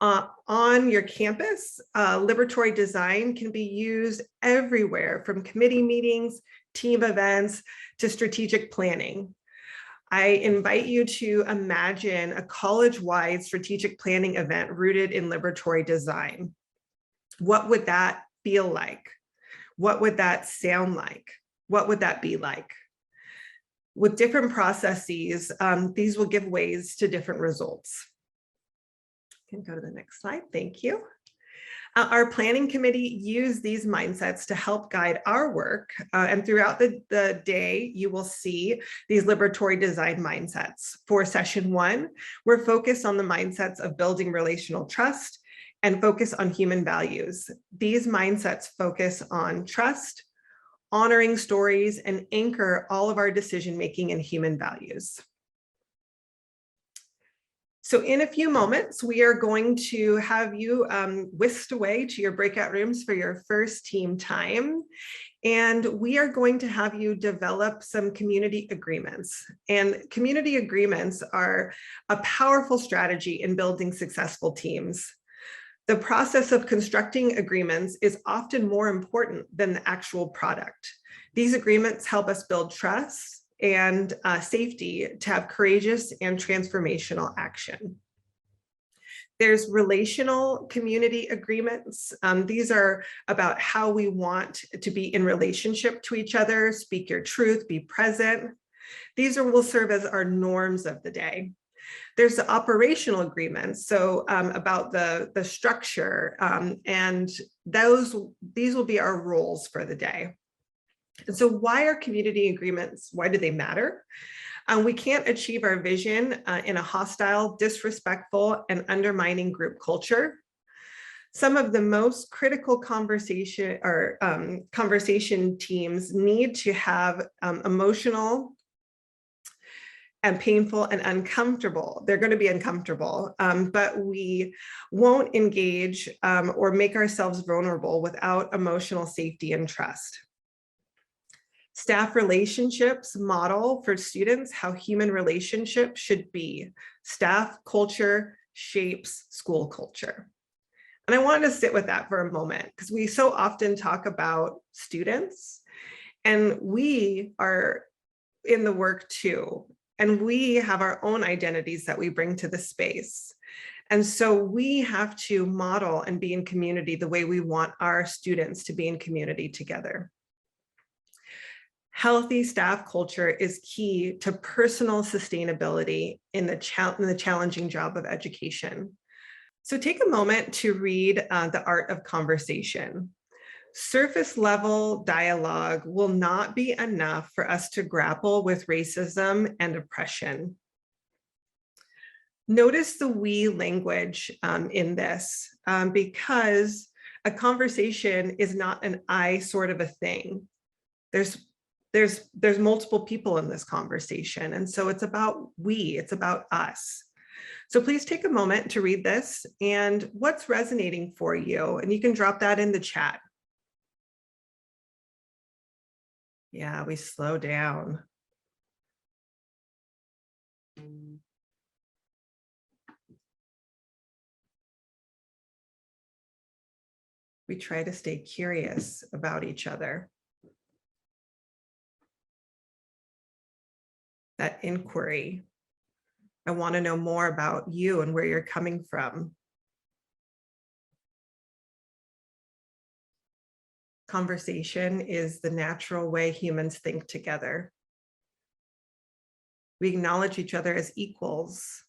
On your campus, liberatory design can be used everywhere, from committee meetings, team events, to strategic planning. I invite you to imagine a college-wide strategic planning event rooted in liberatory design. What would that feel like? What would that sound like? What would that be like? With different processes, these will give ways to different results. Can go to the next slide. Thank you. Our planning committee used these mindsets to help guide our work. And throughout the day, you will see these liberatory design mindsets. For session 1, we're focused on the mindsets of building relational trust and focus on human values. These mindsets focus on trust, honoring stories, and anchor all of our decision-making in human values. So in a few moments, we are going to have you whisked away to your breakout rooms for your first team time. And we are going to have you develop some community agreements. And community agreements are a powerful strategy in building successful teams. The process of constructing agreements is often more important than the actual product. These agreements help us build trust and safety to have courageous and transformational action. There's relational community agreements. These are about how we want to be in relationship to each other, speak your truth, be present. These will serve as our norms of the day. There's the operational agreements, so about the structure, and these will be our roles for the day. And so why are community agreements, why do they matter? We can't achieve our vision in a hostile, disrespectful, and undermining group culture. Some of the most critical conversation teams need to have emotional and painful and uncomfortable. They're going to be uncomfortable, but we won't engage or make ourselves vulnerable without emotional safety and trust. Staff relationships model for students how human relationships should be. Staff culture shapes school culture. And I wanted to sit with that for a moment because we so often talk about students, and we are in the work too. And we have our own identities that we bring to the space. And so we have to model and be in community the way we want our students to be in community together. Healthy staff culture is key to personal sustainability in the challenging job of education. So take a moment to read The Art of Conversation. Surface level dialogue will not be enough for us to grapple with racism and oppression. Notice the we language in this because a conversation is not an I sort of a thing. There's multiple people in this conversation. And so it's about we, it's about us. So please take a moment to read this and what's resonating for you. And you can drop that in the chat. Yeah, we slow down. We try to stay curious about each other. That inquiry. I want to know more about you and where you're coming from. Conversation is the natural way humans think together. We acknowledge each other as equals.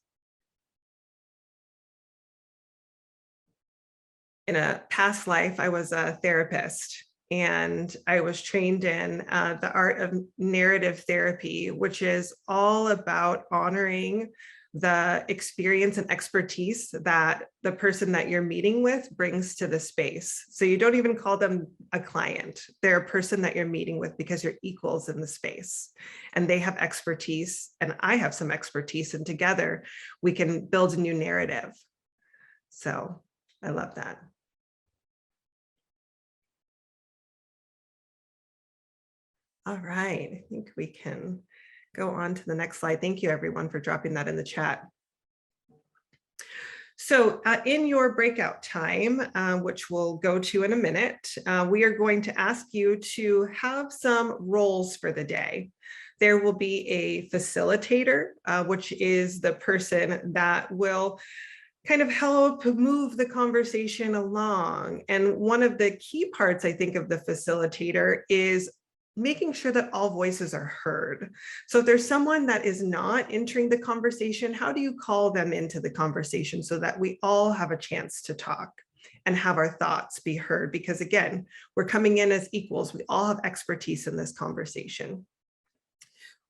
In a past life, I was a therapist, and I was trained in the art of narrative therapy, which is all about honoring the experience and expertise that the person that you're meeting with brings to the space. So you don't even call them a client. They're a person that you're meeting with because you're equals in the space. And they have expertise, and I have some expertise, and together we can build a new narrative. So I love that. All right, I think we can go on to the next slide. Thank you everyone for dropping that in the chat. So in your breakout time, which we'll go to in a minute, we are going to ask you to have some roles for the day. There will be a facilitator, which is the person that will kind of help move the conversation along. And one of the key parts, I think, of the facilitator is making sure that all voices are heard. So if there's someone that is not entering the conversation, how do you call them into the conversation so that we all have a chance to talk and have our thoughts be heard? Because again, we're coming in as equals. We all have expertise in this conversation.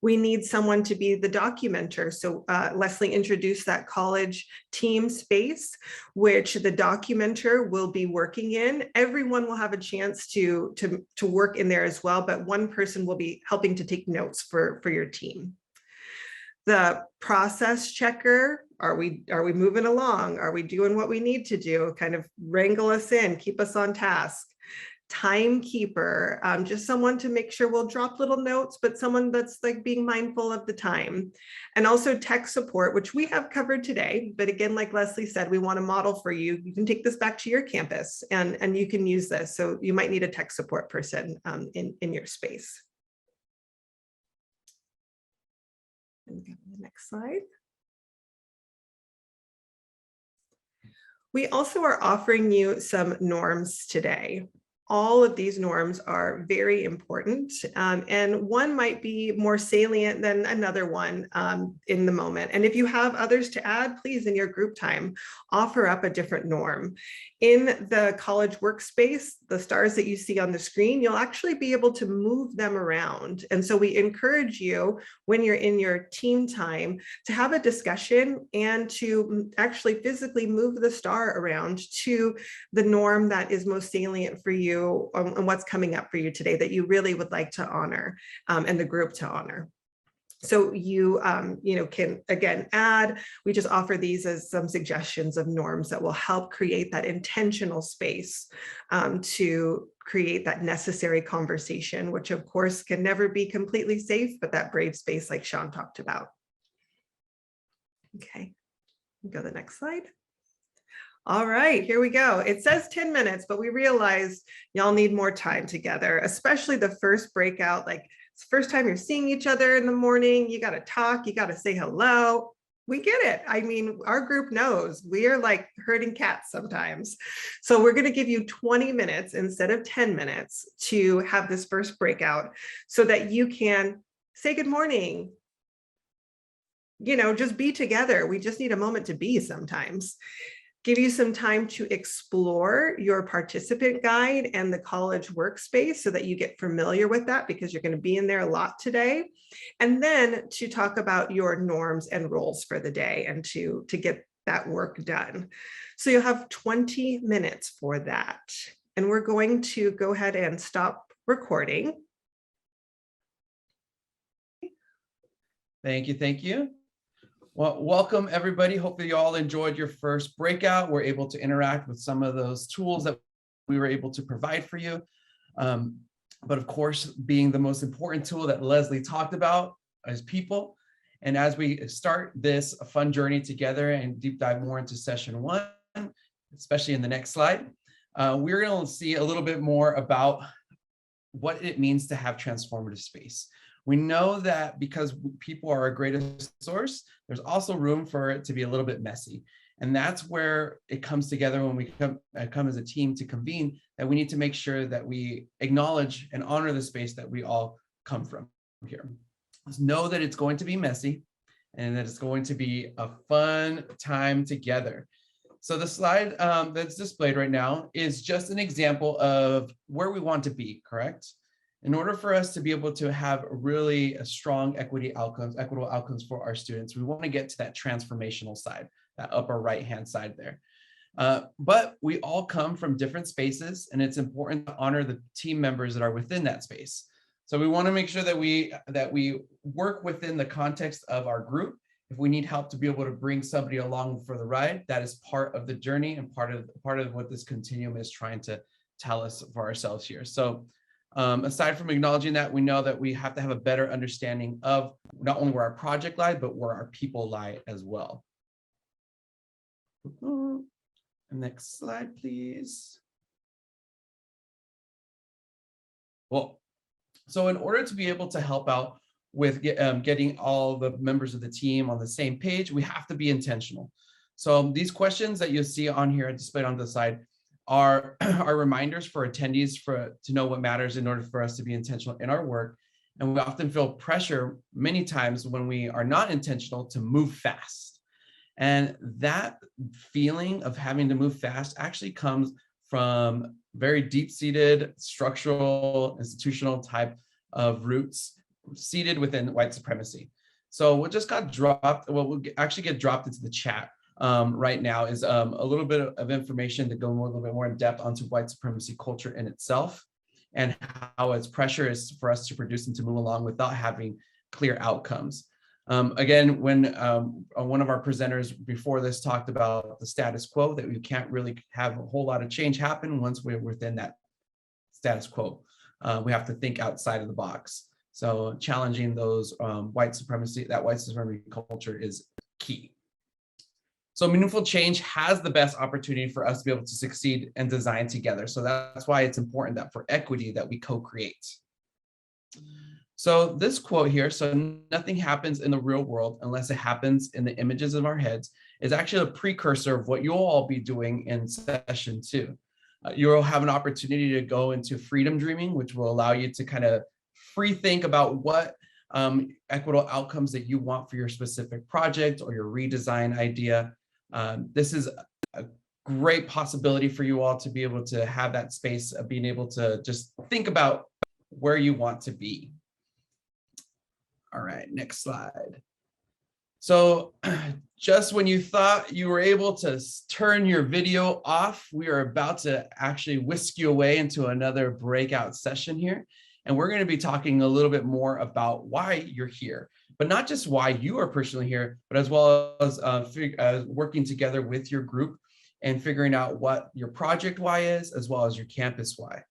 We need someone to be the documenter. So Leslie introduced that college team space, which the documenter will be working in. Everyone will have a chance to work in there as well, but one person will be helping to take notes for your team. The process checker, are we moving along? Are we doing what we need to do? Kind of wrangle us in, keep us on task. Timekeeper, just someone to make sure we'll drop little notes, but someone that's like being mindful of the time. And also tech support, which we have covered today. But again, like Leslie said, we want to model for you. You can take this back to your campus and you can use this. So you might need a tech support person in your space. And go to the next slide. We also are offering you some norms today. All of these norms are very important, and one might be more salient than another one in the moment. And if you have others to add, please, in your group time, offer up a different norm. In the college workspace, the stars that you see on the screen, you'll actually be able to move them around. And so we encourage you, when you're in your team time, to have a discussion and to actually physically move the star around to the norm that is most salient for you and what's coming up for you today that you really would like to honor, and the group to honor. So you, can again add, we just offer these as some suggestions of norms that will help create that intentional space to create that necessary conversation, which of course can never be completely safe, but that brave space like Sean talked about. Okay, go to the next slide. All right, here we go. It says 10 minutes, but we realized y'all need more time together, especially the first breakout. Like, it's the first time you're seeing each other in the morning, you got to talk, you got to say hello. We get it. I mean, our group knows we are like herding cats sometimes. So we're going to give you 20 minutes instead of 10 minutes to have this first breakout so that you can say good morning. Just be together. We just need a moment to be sometimes. Give you some time to explore your participant guide and the college workspace so that you get familiar with that, because you're going to be in there a lot today. And then to talk about your norms and roles for the day and to get that work done. So you'll have 20 minutes for that. And we're going to go ahead and stop recording. Thank you. Thank you. Well, welcome everybody. Hopefully you all enjoyed your first breakout. We're able to interact with some of those tools that we were able to provide for you. But of course, being the most important tool that Leslie talked about is people. And as we start this fun journey together and deep dive more into session 1, especially in the next slide, we're going to see a little bit more about what it means to have transformative space. We know that because people are our greatest source, there's also room for it to be a little bit messy. And that's where it comes together when we come as a team to convene, that we need to make sure that we acknowledge and honor the space that we all come from here. Just know that it's going to be messy and that it's going to be a fun time together. So the slide that's displayed right now is just an example of where we want to be, correct? In order for us to be able to have really a strong equitable outcomes for our students, we want to get to that transformational side, that upper right-hand side there. But we all come from different spaces, and it's important to honor the team members that are within that space. So we want to make sure that we work within the context of our group. If we need help to be able to bring somebody along for the ride, that is part of the journey and part of what this continuum is trying to tell us for ourselves here. So aside from acknowledging that, we know that we have to have a better understanding of not only where our project lies, but where our people lie as well. Next slide, please. Well, so in order to be able to help out with getting all the members of the team on the same page, we have to be intentional. So these questions that you see on here displayed on the side are reminders for attendees to know what matters in order for us to be intentional in our work. And we often feel pressure many times when we are not intentional to move fast. And that feeling of having to move fast actually comes from very deep-seated structural, institutional type of roots seated within white supremacy. So what just got dropped, what will actually get dropped into the chat right now is a little bit of information to go a little bit more in depth onto white supremacy culture in itself and how its pressure is for us to produce and to move along without having clear outcomes. Again, when one of our presenters before this talked about the status quo, that we can't really have a whole lot of change happen once we're within that status quo. We have to think outside of the box. So challenging those white supremacy culture is key. So meaningful change has the best opportunity for us to be able to succeed and design together. So that's why it's important that for equity that we co-create. So this quote here, so nothing happens in the real world unless it happens in the images of our heads, is actually a precursor of what you'll all be doing in session 2. You'll have an opportunity to go into freedom dreaming, which will allow you to kind of free think about what equitable outcomes that you want for your specific project or your redesign idea. This is a great possibility for you all to be able to have that space of being able to just think about where you want to be. All right, next slide. So just when you thought you were able to turn your video off, we are about to actually whisk you away into another breakout session here. And we're going to be talking a little bit more about why you're here, but not just why you are personally here, but as well as working together with your group and figuring out what your project why is, as well as your campus why.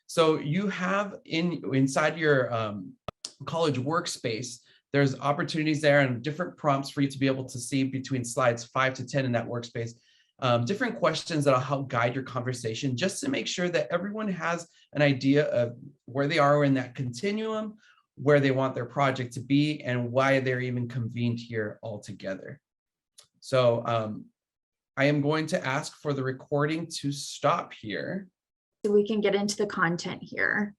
So you have inside your college workspace, there's opportunities there and different prompts for you to be able to see between slides 5 to 10 in that workspace, different questions that'll help guide your conversation, just to make sure that everyone has an idea of where they are in that continuum, where they want their project to be, and why they're even convened here all together. So I am going to ask for the recording to stop here. So we can get into the content here.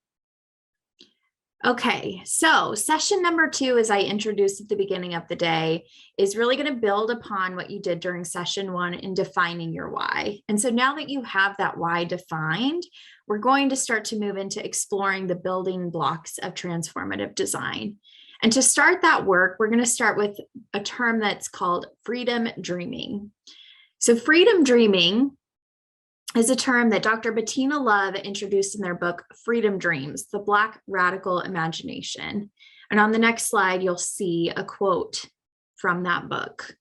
Okay, so session number 2, as I introduced at the beginning of the day, is really going to build upon what you did during session 1 in defining your why. And so now that you have that why defined, we're going to start to move into exploring the building blocks of transformative design. And to start that work, we're going to start with a term that's called freedom dreaming. So freedom dreaming is a term that Dr. Bettina Love introduced in their book, Freedom Dreams, The Black Radical Imagination. And on the next slide, you'll see a quote from that book.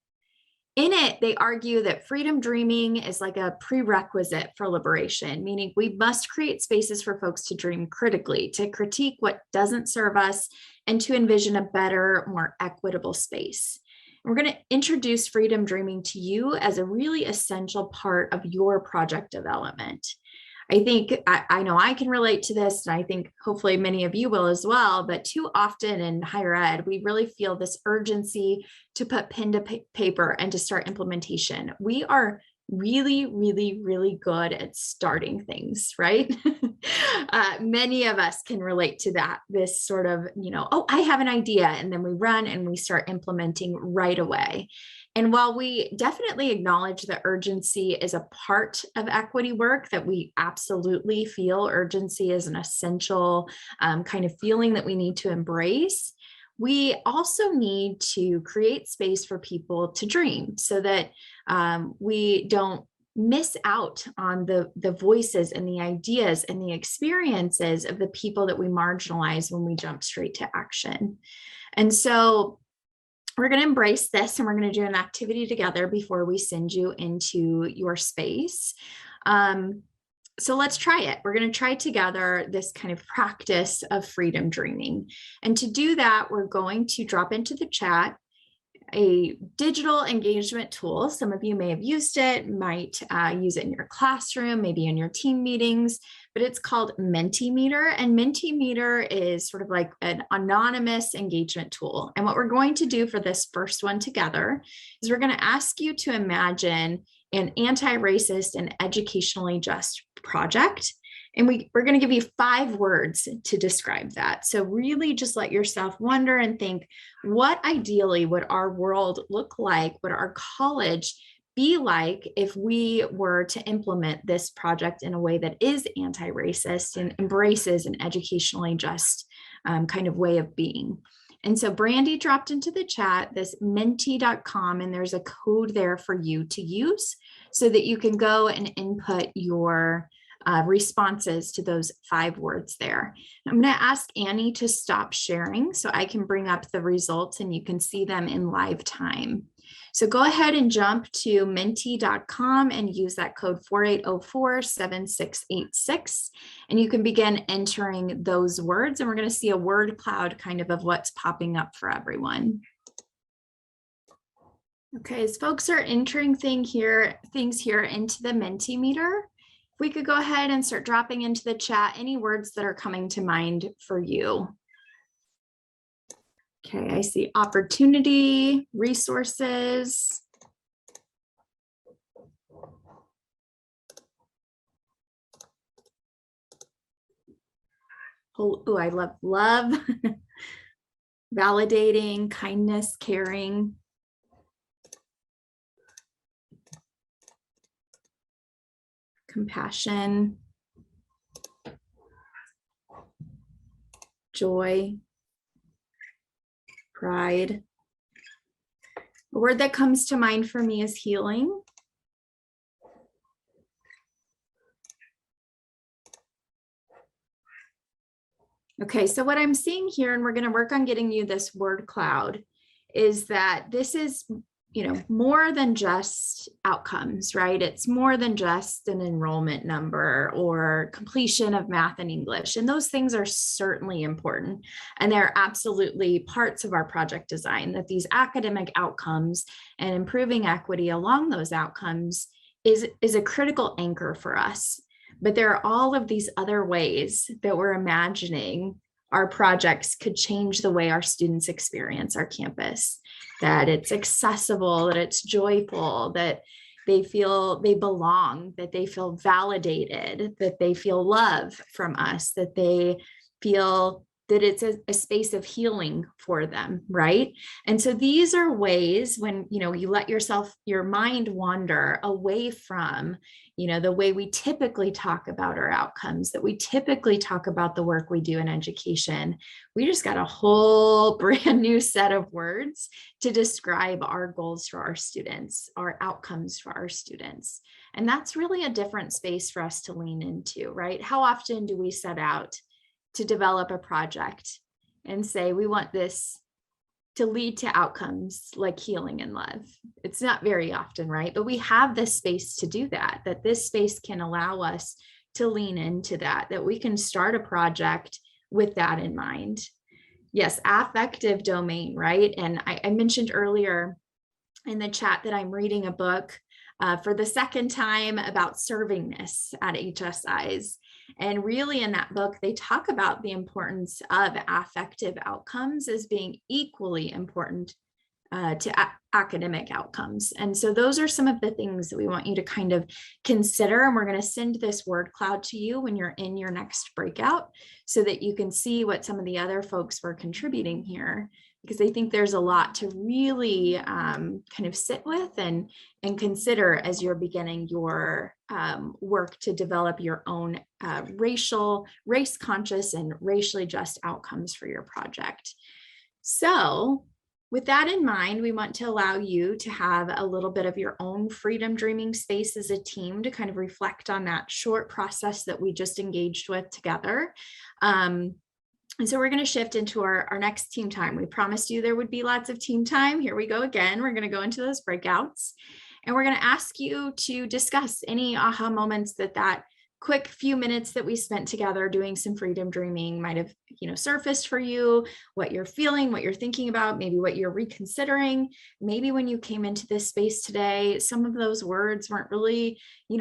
In it, they argue that freedom dreaming is like a prerequisite for liberation, meaning we must create spaces for folks to dream critically, to critique what doesn't serve us, and to envision a better, more equitable space. We're going to introduce freedom dreaming to you as a really essential part of your project development. I think I know I can relate to this, and I think hopefully many of you will as well, but too often in higher ed, we really feel this urgency to put pen to paper and to start implementation. We are really, really, really good at starting things, right? Many of us can relate to that, this sort of, oh, I have an idea, and then we run and we start implementing right away. And while we definitely acknowledge that urgency is a part of equity work, that we absolutely feel urgency is an essential kind of feeling that we need to embrace, we also need to create space for people to dream so that we don't miss out on the voices and the ideas and the experiences of the people that we marginalize when we jump straight to action. And so we're going to embrace this, and we're going to do an activity together before we send you into your space. So let's try it. We're going to try together this kind of practice of freedom dreaming. And to do that, we're going to drop into the chat a digital engagement tool. Some of you may have used it, might use it in your classroom, maybe in your team meetings, but it's called Mentimeter. And Mentimeter is sort of like an anonymous engagement tool. And what we're going to do for this first one together is we're going to ask you to imagine an anti-racist and educationally just project. And we're going to give you 5 words to describe that. So really just let yourself wonder and think, what ideally would our world look like? Would our college be like if we were to implement this project in a way that is anti-racist and embraces an educationally just kind of way of being? And so Brandy dropped into the chat this menti.com, and there's a code there for you to use so that you can go and input your responses to those 5 words there. I'm going to ask Annie to stop sharing so I can bring up the results and you can see them in live time. So go ahead and jump to menti.com and use that code 4804-7686, and you can begin entering those words, and we're going to see a word cloud kind of what's popping up for everyone. Okay, as folks are entering things here into the Mentimeter, we could go ahead and start dropping into the chat any words that are coming to mind for you. Okay, I see opportunity, resources. Oh, I love love, validating, kindness, caring. compassion, joy, pride. A word that comes to mind for me is healing. Okay, so what I'm seeing here, and we're going to work on getting you this word cloud, is that this is, more than just outcomes, right? It's more than just an enrollment number or completion of math and English. And those things are certainly important. And they're absolutely parts of our project design, that these academic outcomes and improving equity along those outcomes is a critical anchor for us. But there are all of these other ways that we're imagining our projects could change the way our students experience our campus, that it's accessible, that it's joyful, that they feel they belong, that they feel validated, that they feel love from us, that they feel that it's a space of healing for them, right? And so these are ways when, you let your mind wander away from, the way we typically talk about our outcomes, that we typically talk about the work we do in education. We just got a whole brand new set of words to describe our goals for our students, our outcomes for our students. And that's really a different space for us to lean into, right? How often do we set out to develop a project and say, we want this to lead to outcomes like healing and love? It's not very often, right? But we have this space to do that this space can allow us to lean into that we can start a project with that in mind. Yes, affective domain, right? And I mentioned earlier in the chat that I'm reading a book for the second time about servingness at HSIs. And really in that book, they talk about the importance of affective outcomes as being equally important to academic outcomes. And so those are some of the things that we want you to kind of consider. And we're going to send this word cloud to you when you're in your next breakout so that you can see what some of the other folks were contributing here, because I think there's a lot to really kind of sit with and consider as you're beginning your work to develop your own race conscious and racially just outcomes for your project. So with that in mind, we want to allow you to have a little bit of your own freedom dreaming space as a team to kind of reflect on that short process that we just engaged with together. And so we're going to shift into our next team time. We promised you there would be lots of team time. Here we go again. We're going to go into those breakouts and we're going to ask you to discuss any aha moments that quick few minutes that we spent together doing some freedom dreaming might have, surfaced for you, what you're feeling, what you're thinking about, maybe what you're reconsidering. Maybe when you came into this space today, some of those words weren't really,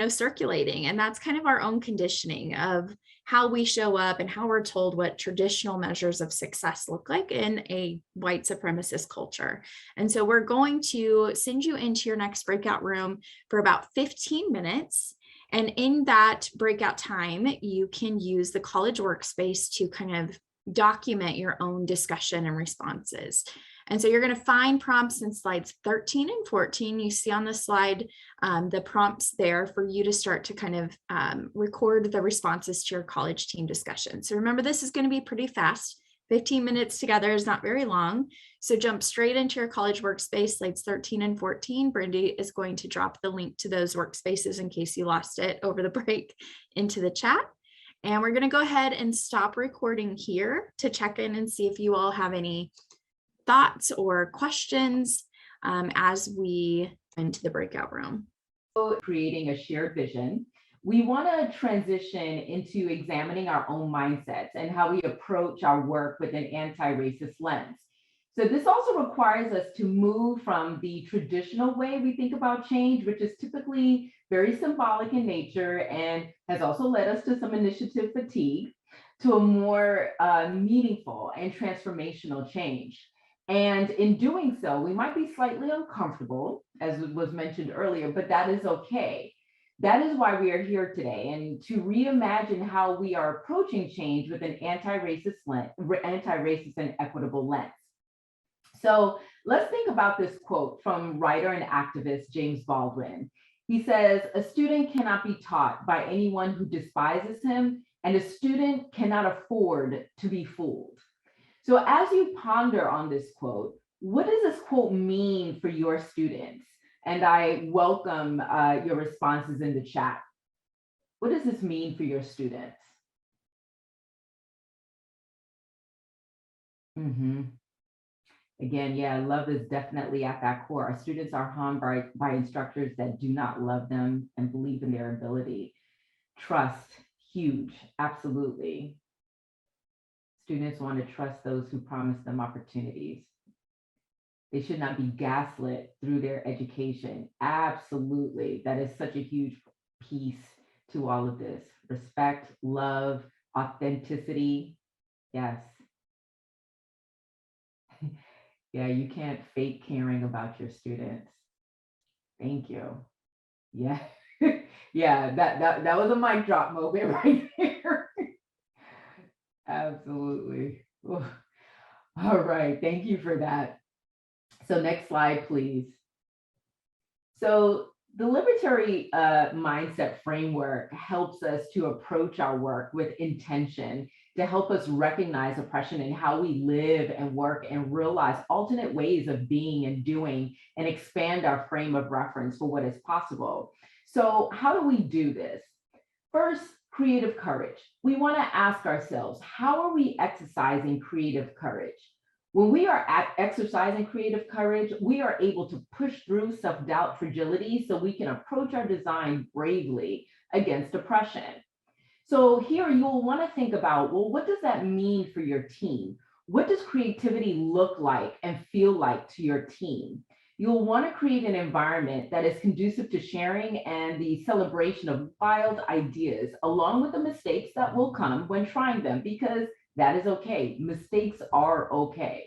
circulating. And that's kind of our own conditioning of how we show up and how we're told what traditional measures of success look like in a white supremacist culture. And so we're going to send you into your next breakout room for about 15 minutes. And in that breakout time, you can use the college workspace to kind of document your own discussion and responses. And so you're going to find prompts in slides 13 and 14. You see on the slide the prompts there for you to start to kind of record the responses to your college team discussion. So remember, this is going to be pretty fast. 15 minutes together is not very long. So jump straight into your college workspace, slides 13 and 14. Brandy is going to drop the link to those workspaces in case you lost it over the break into the chat. And we're going to go ahead and stop recording here to check in and see if you all have any thoughts or questions as we into the breakout room. Creating a shared vision. We want to transition into examining our own mindsets and how we approach our work with an anti-racist lens. So this also requires us to move from the traditional way we think about change, which is typically very symbolic in nature and has also led us to some initiative fatigue, to a more meaningful and transformational change. And in doing so, we might be slightly uncomfortable, as was mentioned earlier, but that is okay. That is why we are here today, and to reimagine how we are approaching change with an anti-racist and equitable lens. So let's think about this quote from writer and activist James Baldwin. He says, a student cannot be taught by anyone who despises him, and a student cannot afford to be fooled. So as you ponder on this quote, what does this quote mean for your students? And I welcome your responses in the chat. What does this mean for your students? Again, yeah, love is definitely at that core. Our students are harmed by instructors that do not love them and believe in their ability. Trust, huge, absolutely. Students want to trust those who promise them opportunities. They should not be gaslit through their education. Absolutely, that is such a huge piece to all of this. Respect, love, authenticity, yes. Yeah, you can't fake caring about your students. Thank you. Yeah, yeah, that was a mic drop moment right there. Absolutely. Ooh. All right, thank you for that. So next slide, please. So the liberatory mindset framework helps us to approach our work with intention, to help us recognize oppression and how we live and work and realize alternate ways of being and doing and expand our frame of reference for what is possible. So how do we do this? First, creative courage. We want to ask ourselves, how are we exercising creative courage? When we are exercising creative courage, we are able to push through self-doubt, fragility, so we can approach our design bravely against oppression. So here you'll want to think about, well, what does that mean for your team? What does creativity look like and feel like to your team? You'll want to create an environment that is conducive to sharing and the celebration of wild ideas, along with the mistakes that will come when trying them, because that is okay. Mistakes are okay.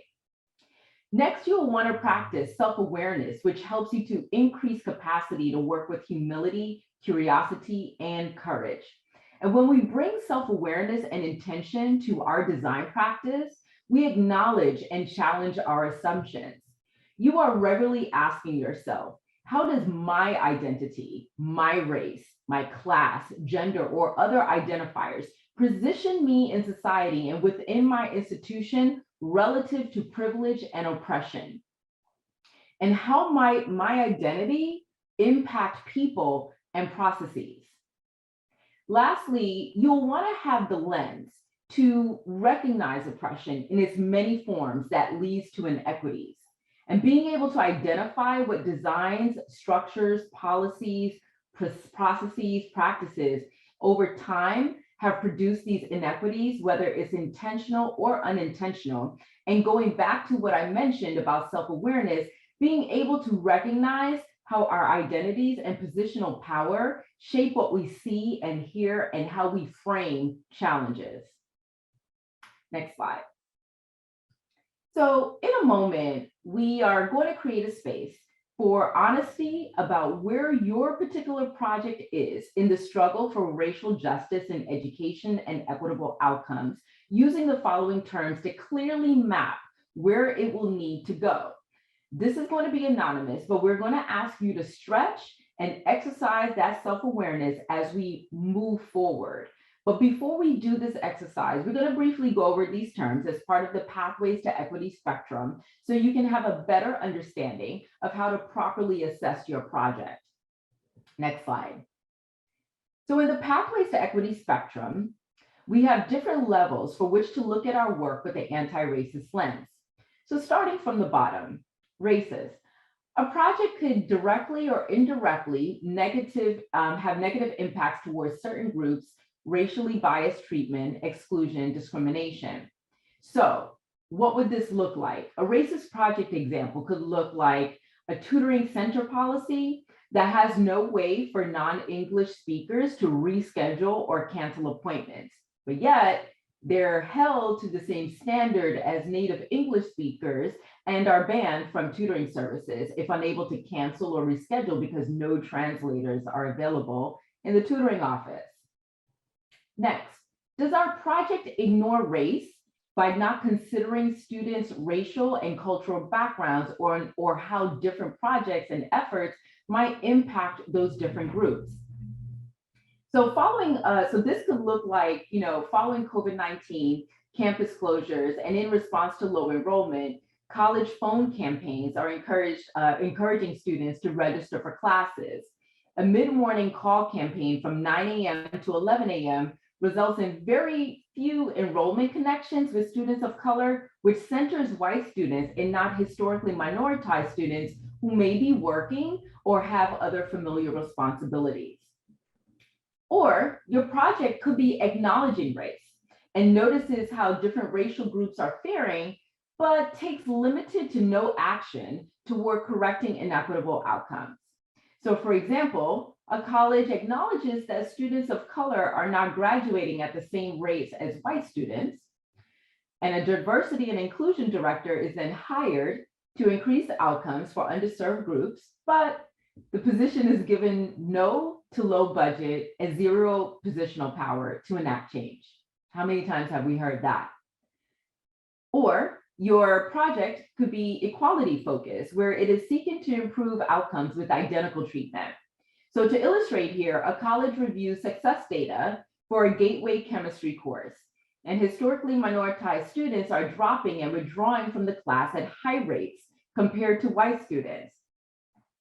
Next, you'll want to practice self-awareness, which helps you to increase capacity to work with humility, curiosity, and courage. And when we bring self-awareness and intention to our design practice, we acknowledge and challenge our assumptions. You are regularly asking yourself, how does my identity, my race, my class, gender, or other identifiers position me in society and within my institution relative to privilege and oppression? And how might my identity impact people and processes? Lastly, you'll want to have the lens to recognize oppression in its many forms that leads to inequities. And being able to identify what designs, structures, policies, processes, practices over time have produced these inequities, whether it's intentional or unintentional. And going back to what I mentioned about self-awareness, being able to recognize how our identities and positional power shape what we see and hear and how we frame challenges. Next slide. So in a moment, we are going to create a space for honesty about where your particular project is in the struggle for racial justice in education and equitable outcomes, using the following terms to clearly map where it will need to go. This is going to be anonymous, but we're going to ask you to stretch and exercise that self-awareness as we move forward. But before we do this exercise, we're going to briefly go over these terms as part of the Pathways to Equity spectrum, so you can have a better understanding of how to properly assess your project. Next slide. So in the Pathways to Equity spectrum, we have different levels for which to look at our work with the anti-racist lens. So starting from the bottom, races. A project could directly or indirectly have negative impacts towards certain groups, racially biased treatment, exclusion, discrimination. So what would this look like? A racist project example could look like a tutoring center policy that has no way for non-English speakers to reschedule or cancel appointments, but yet they're held to the same standard as native English speakers and are banned from tutoring services if unable to cancel or reschedule because no translators are available in the tutoring office. Next, does our project ignore race by not considering students' racial and cultural backgrounds or how different projects and efforts might impact those different groups. So this could look like, following COVID-19, campus closures, and in response to low enrollment, college phone campaigns are encouraging students to register for classes. A mid-morning call campaign from 9 a.m. to 11 a.m. results in very few enrollment connections with students of color, which centers white students and not historically minoritized students who may be working or have other familiar responsibilities. Or your project could be acknowledging race and notices how different racial groups are faring, but takes limited to no action toward correcting inequitable outcomes. So for example, a college acknowledges that students of color are not graduating at the same rates as white students, and a diversity and inclusion director is then hired to increase outcomes for underserved groups, but the position is given no to low budget and zero positional power to enact change. How many times have we heard that? Or your project could be equality focused, where it is seeking to improve outcomes with identical treatment. So to illustrate here, a college reviews success data for a gateway chemistry course, and historically minoritized students are dropping and withdrawing from the class at high rates compared to white students.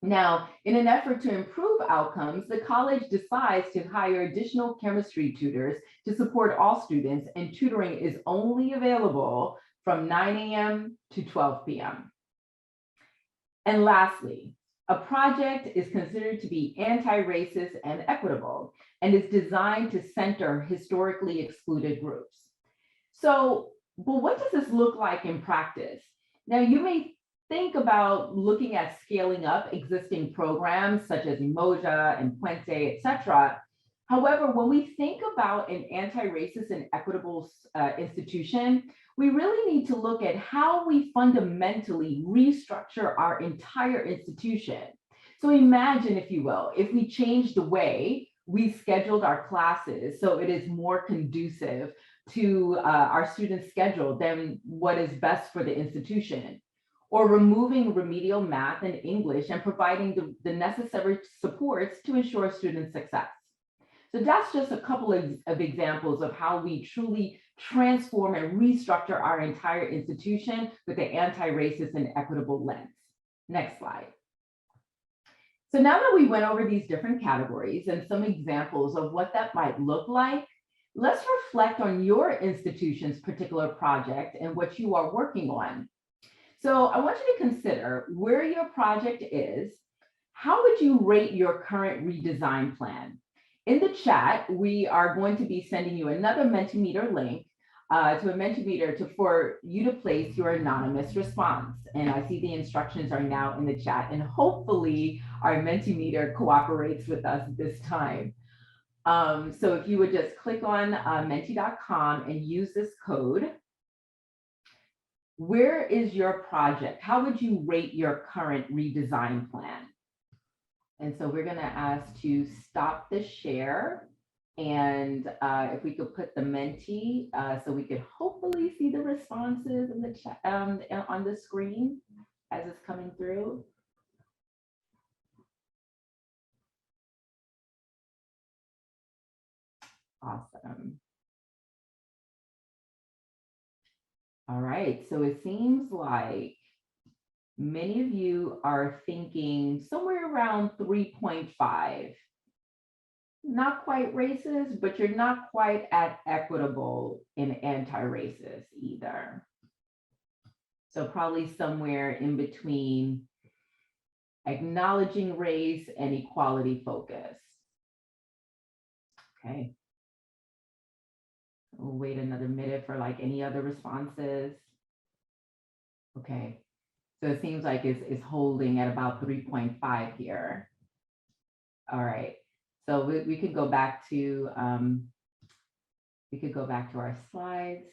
Now, in an effort to improve outcomes, the college decides to hire additional chemistry tutors to support all students, and tutoring is only available from 9 a.m. to 12 p.m. And lastly, a project is considered to be anti-racist and equitable, and is designed to center historically excluded groups. So, but what does this look like in practice? Now, you may think about looking at scaling up existing programs such as Umoja and Puente, etc. However, when we think about an anti-racist and equitable institution, we really need to look at how we fundamentally restructure our entire institution. So imagine, if you will, if we changed the way we scheduled our classes so it is more conducive to our students' schedule than what is best for the institution, or removing remedial math and English and providing the necessary supports to ensure student success. So that's just a couple of examples of how we truly transform and restructure our entire institution with the anti-racist and equitable lens. Next slide. So now that we went over these different categories and some examples of what that might look like, let's reflect on your institution's particular project and what you are working on. So I want you to consider where your project is. How would you rate your current redesign plan? In the chat, we are going to be sending you another Mentimeter link to a Mentimeter for you to place your anonymous response. And I see the instructions are now in the chat, and hopefully our Mentimeter cooperates with us this time. So if you would just click on menti.com and use this code. Where is your project? How would you rate your current redesign plan? And so we're going to ask to stop the share, and if we could put the Menti so we could hopefully see the responses in the chat on the screen as it's coming through. Awesome. All right, so it seems like many of you are thinking somewhere around 3.5. Not quite racist, but you're not quite at equitable and anti-racist either. So probably somewhere in between acknowledging race and equality focus. Okay. We'll wait another minute for like any other responses. Okay. So it seems like it's holding at about 3.5 here. All right. So we could go back to our slides.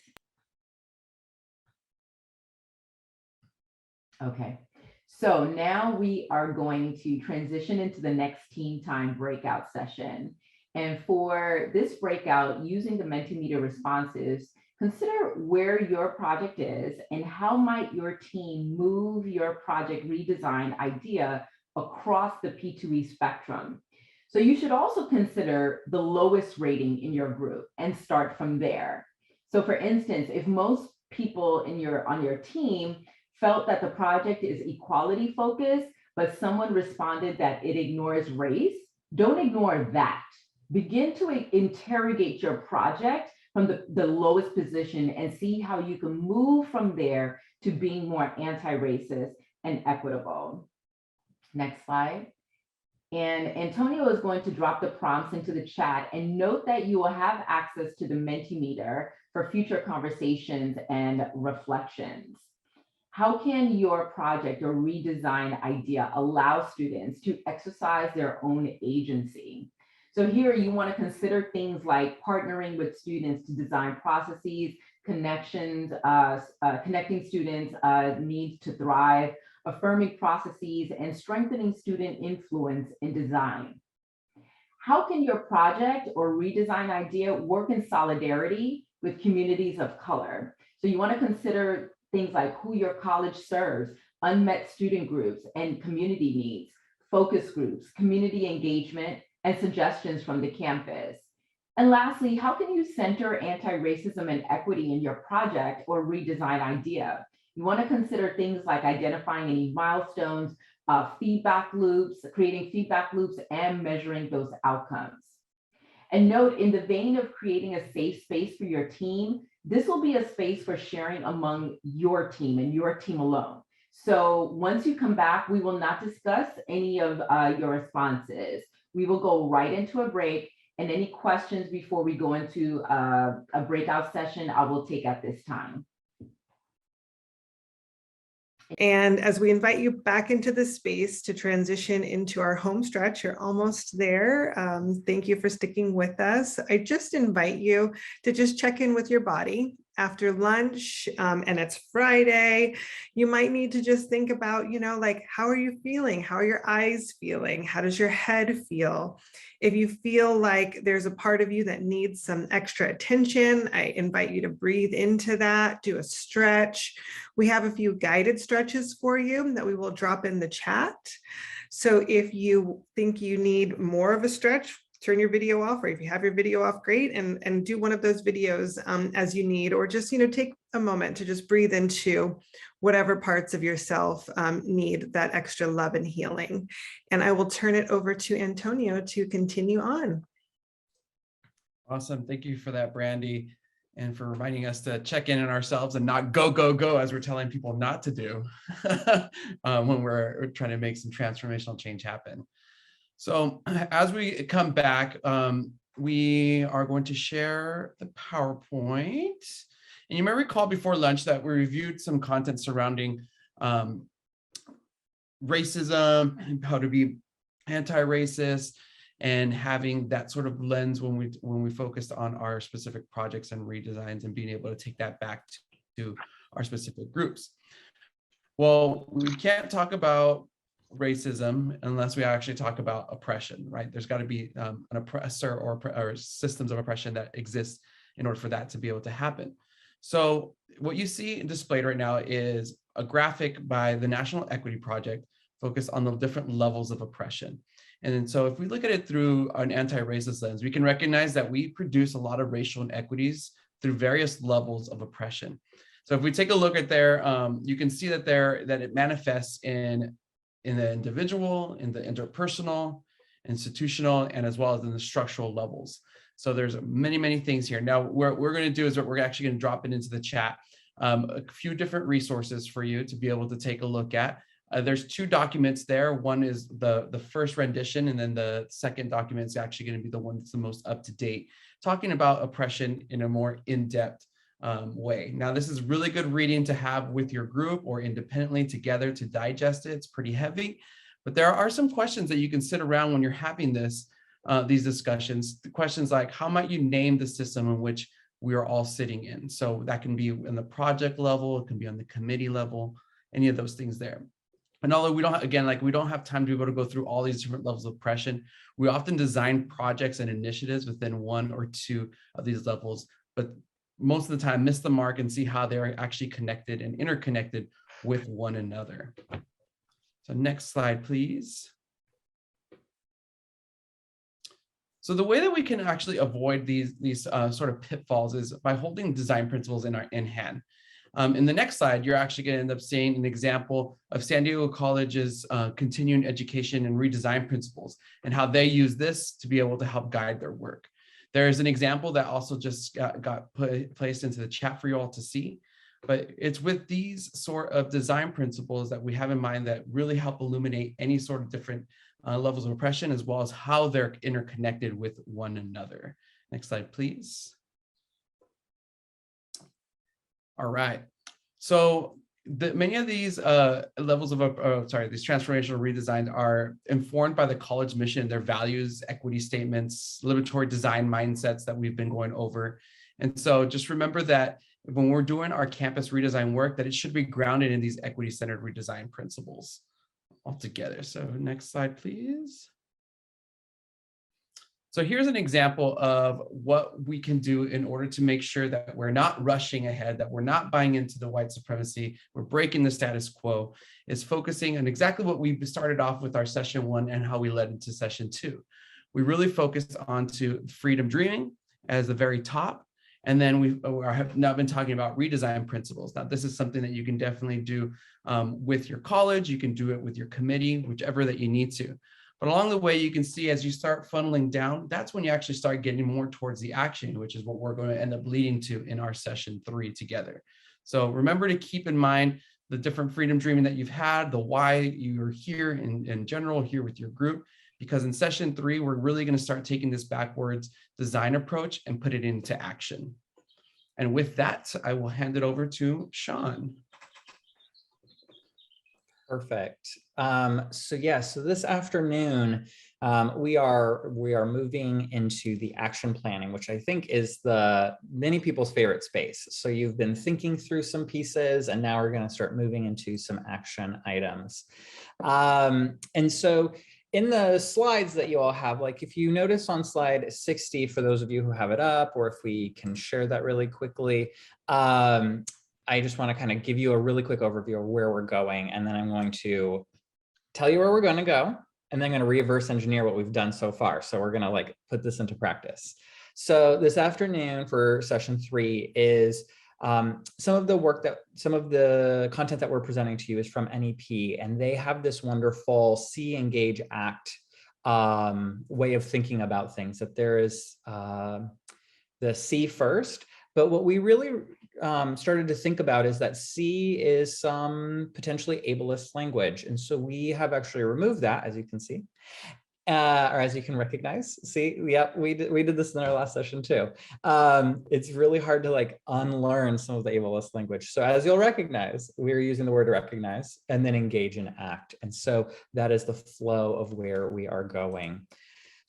Okay. So now we are going to transition into the next team time breakout session. And for this breakout, using the Mentimeter responses, consider where your project is and how might your team move your project redesign idea across the P2E spectrum. So you should also consider the lowest rating in your group and start from there. So for instance, if most people on your team felt that the project is equality focused, but someone responded that it ignores race, don't ignore that. Begin to interrogate your project from the lowest position and see how you can move from there to being more anti-racist and equitable. Next slide. And Antonio is going to drop the prompts into the chat, and note that you will have access to the Mentimeter for future conversations and reflections. How can your project or redesign idea allow students to exercise their own agency? So here you want to consider things like partnering with students to design processes, connections, connecting students' needs to thrive, affirming processes, and strengthening student influence in design. How can your project or redesign idea work in solidarity with communities of color? So you want to consider things like who your college serves, unmet student groups and community needs, focus groups, community engagement, and suggestions from the campus. And lastly, how can you center anti-racism and equity in your project or redesign idea? You want to consider things like identifying any milestones, feedback loops, creating feedback loops, and measuring those outcomes. And note, in the vein of creating a safe space for your team, this will be a space for sharing among your team and your team alone. So once you come back, we will not discuss any of your responses. We will go right into a break, and any questions before we go into a breakout session, I will take at this time. And as we invite you back into the space to transition into our home stretch, you're almost there. Thank you for sticking with us. I just invite you to just check in with your body after lunch, and it's Friday. You might need to just think about, like, how are you feeling? How are your eyes feeling? How does your head feel? If you feel like there's a part of you that needs some extra attention, I invite you to breathe into that, do a stretch. We have a few guided stretches for you that we will drop in the chat. So if you think you need more of a stretch, turn your video off, or if you have your video off, great, and do one of those videos as you need, or just, take a moment to just breathe into whatever parts of yourself need that extra love and healing. And I will turn it over to Antonio to continue on. Awesome. Thank you for that, Brandy, and for reminding us to check in on ourselves and not go, go, go, as we're telling people not to do when we're trying to make some transformational change happen. So as we come back, we are going to share the PowerPoint. And you may recall before lunch that we reviewed some content surrounding racism, and how to be anti-racist, and having that sort of lens when we focused on our specific projects and redesigns, and being able to take that back to our specific groups. Well, we can't talk about racism unless we actually talk about oppression, right? There's got to be an oppressor or systems of oppression that exist in order for that to be able to happen. So what you see displayed right now is a graphic by the National Equity Project focused on the different levels of oppression. And then, so if we look at it through an anti-racist lens, we can recognize that we produce a lot of racial inequities through various levels of oppression. So if we take a look at there, you can see that it manifests in the individual, in the interpersonal, institutional, and as well as in the structural levels. So there's many, many things here. Now, what we're going to do is we're actually going to drop it into the chat, a few different resources for you to be able to take a look at. There's two documents there. One is the first rendition, and then the second document is actually going to be the one that's the most up to date, talking about oppression in a more in-depth way. Now, this is really good reading to have with your group or independently together to digest it. It's pretty heavy, but there are some questions that you can sit around when you're having these discussions. The questions like, how might you name the system in which we are all sitting in? So that can be in the project level, it can be on the committee level, any of those things there. And although we don't, we don't have time to be able to go through all these different levels of oppression, we often design projects and initiatives within one or two of these levels, but most of the time miss the mark and see how they're actually connected and interconnected with one another. So next slide, please. So the way that we can actually avoid these sort of pitfalls is by holding design principles in hand. In the next slide, you're actually going to end up seeing an example of San Diego College's continuing education and redesign principles and how they use this to be able to help guide their work. There's an example that also just got placed into the chat for you all to see, but it's with these sort of design principles that we have in mind that really help illuminate any sort of different levels of oppression, as well as how they're interconnected with one another. Next slide, please. All right. So many of these levels of, these transformational redesigns are informed by the college mission, their values, equity statements, liberatory design mindsets that we've been going over. And so just remember that when we're doing our campus redesign work, that it should be grounded in these equity-centered redesign principles altogether. So next slide, please. So here's an example of what we can do in order to make sure that we're not rushing ahead, that we're not buying into the white supremacy, we're breaking the status quo, is focusing on exactly what we started off with our session 1 and how we led into session 2. We really focused on to freedom dreaming as the very top. And then we have now been talking about redesign principles. Now, this is something that you can definitely do with your college. You can do it with your committee, whichever that you need to. But along the way, you can see as you start funneling down, that's when you actually start getting more towards the action, which is what we're going to end up leading to in our session 3 together. So remember to keep in mind the different freedom dreaming that you've had, the why you're here in general, here with your group, because in session 3, we're really going to start taking this backwards design approach and put it into action. And with that, I will hand it over to Sean. Perfect. So this afternoon, we are moving into the action planning, which I think is many people's favorite space. So you've been thinking through some pieces, and now we're going to start moving into some action items. And so in the slides that you all have, like if you notice on slide 60, for those of you who have it up, or if we can share that really quickly, I just want to kind of give you a really quick overview of where we're going, and then I'm going to tell you where we're going to go, and then I'm going to reverse engineer what we've done so far. So we're going to like put this into practice. So this afternoon for session 3 is some of the content that we're presenting to you is from NEP, and they have this wonderful see, engage, act way of thinking about things, that there is the see first. But what we really started to think about is that C is some potentially ableist language. And so we have actually removed that, as you can see, or as you can recognize. See, yeah, we did this in our last session too. It's really hard to like unlearn some of the ableist language. So as you'll recognize, we're using the word recognize and then engage and act. And so that is the flow of where we are going.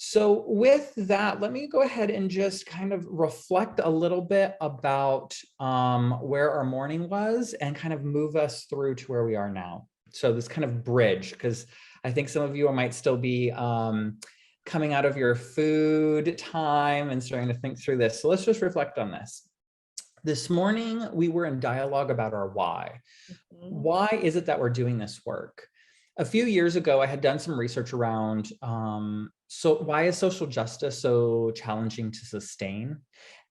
So with that, let me go ahead and just kind of reflect a little bit about where our morning was and kind of move us through to where we are now. So this kind of bridge, because I think some of you might still be coming out of your food time and starting to think through this. So let's just reflect on this. This morning, we were in dialogue about our why. Why is it that we're doing this work? A few years ago, I had done some research around so why is social justice so challenging to sustain?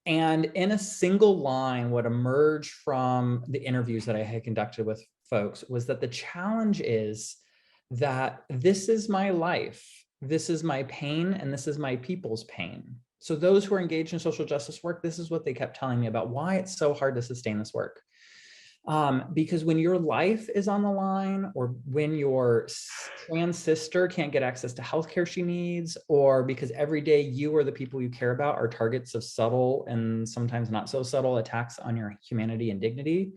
And in a single line, what emerged from the interviews that I had conducted with folks was that the challenge is that this is my life, this is my pain, and this is my people's pain. So those who are engaged in social justice work, this is what they kept telling me about why it's so hard to sustain this work. Because when your life is on the line, or when your trans sister can't get access to healthcare she needs, or because every day you or the people you care about are targets of subtle and sometimes not so subtle attacks on your humanity and dignity,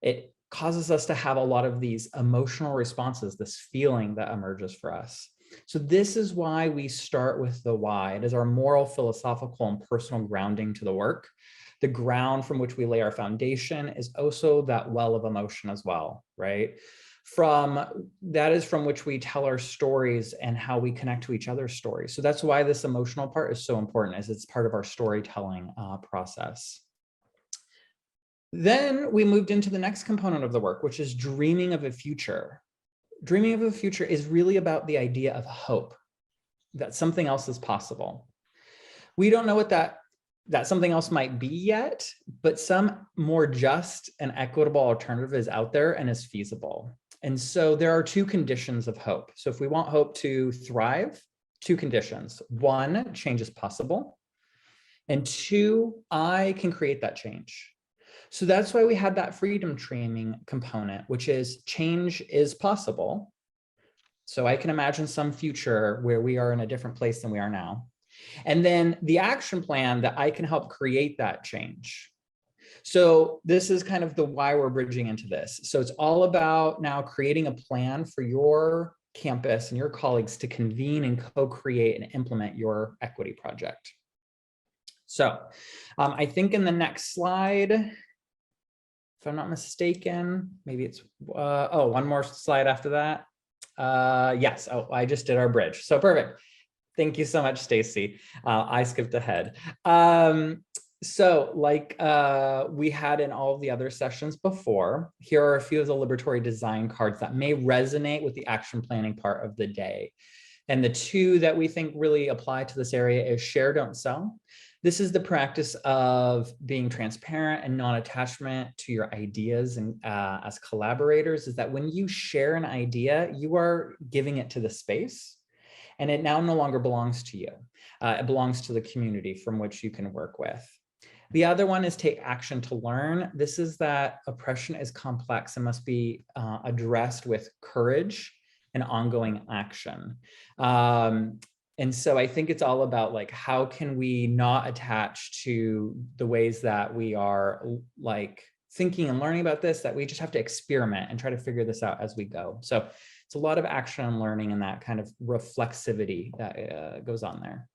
it causes us to have a lot of these emotional responses, this feeling that emerges for us. So this is why we start with the why. It is our moral, philosophical, and personal grounding to the work. The ground from which we lay our foundation is also that well of emotion as well, right? That is from which we tell our stories and how we connect to each other's stories. So that's why this emotional part is so important, as it's part of our storytelling process. Then we moved into the next component of the work, which is dreaming of a future. dreaming of the future is really about the idea of hope, that something else is possible. We don't know what that something else might be yet, but some more just and equitable alternative is out there and is feasible. And so there are two conditions of hope. So if we want hope to thrive, two conditions. One, change is possible. And two, I can create that change. So that's why we had that freedom training component, which is change is possible. So I can imagine some future where we are in a different place than we are now. And then the action plan that I can help create that change. So this is kind of the why we're bridging into this. So it's all about now creating a plan for your campus and your colleagues to convene and co-create and implement your equity project. So I think in the next slide, if I'm not mistaken, maybe it's, one more slide after that. Yes, I just did our bridge. So perfect. Thank you so much, Stacy. I skipped ahead. So like we had in all of the other sessions before, here are a few of the Liberatory Design cards that may resonate with the action planning part of the day. And the two that we think really apply to this area is share, don't sell. This is the practice of being transparent and non-attachment to your ideas and as collaborators, is that when you share an idea, you are giving it to the space and it now no longer belongs to you. It belongs to the community from which you can work with. The other one is take action to learn. This is that oppression is complex and must be addressed with courage and ongoing action. And so I think it's all about like, how can we not attach to the ways that we are like thinking and learning about this, that we just have to experiment and try to figure this out as we go. So it's a lot of action and learning and that kind of reflexivity that goes on there.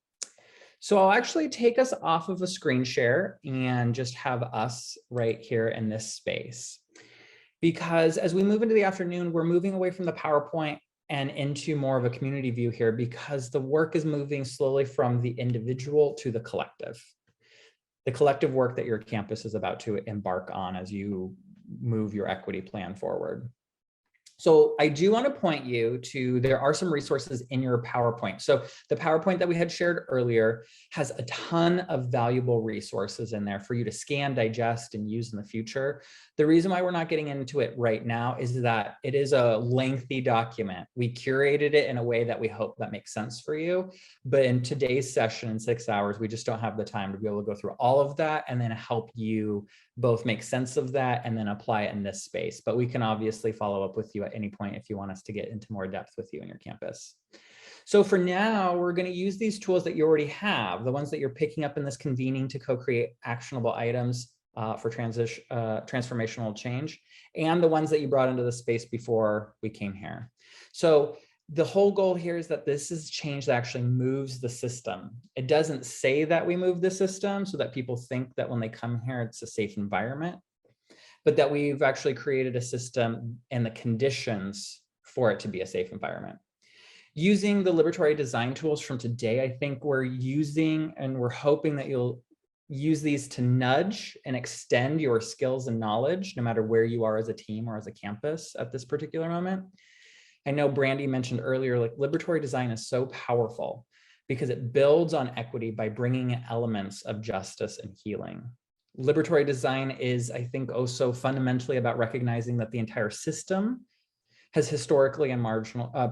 So I'll actually take us off of a screen share and just have us right here in this space. Because as we move into the afternoon, we're moving away from the PowerPoint and into more of a community view here, because the work is moving slowly from the individual to the collective work that your campus is about to embark on as you move your equity plan forward. So I do want to point you to, there are some resources in your PowerPoint. So the PowerPoint that we had shared earlier has a ton of valuable resources in there for you to scan, digest, and use in the future. The reason why we're not getting into it right now is that it is a lengthy document. We curated it in a way that we hope that makes sense for you. But in today's session in 6 hours, we just don't have the time to be able to go through all of that and then help you both make sense of that and then apply it in this space. But we can obviously follow up with you at any point if you want us to get into more depth with you in your campus. So for now, we're going to use these tools that you already have, the ones that you're picking up in this convening to co-create actionable items for transformational change, and the ones that you brought into the space before we came here. So the whole goal here is that this is change that actually moves the system. It doesn't say that we move the system so that people think that when they come here, it's a safe environment, but that we've actually created a system and the conditions for it to be a safe environment. Using the Liberatory Design tools from today, I think we're using and we're hoping that you'll use these to nudge and extend your skills and knowledge, no matter where you are as a team or as a campus at this particular moment. I know Brandy mentioned earlier, like Liberatory Design is so powerful because it builds on equity by bringing in elements of justice and healing. Liberatory Design is, I think, also fundamentally about recognizing that the entire system has historically and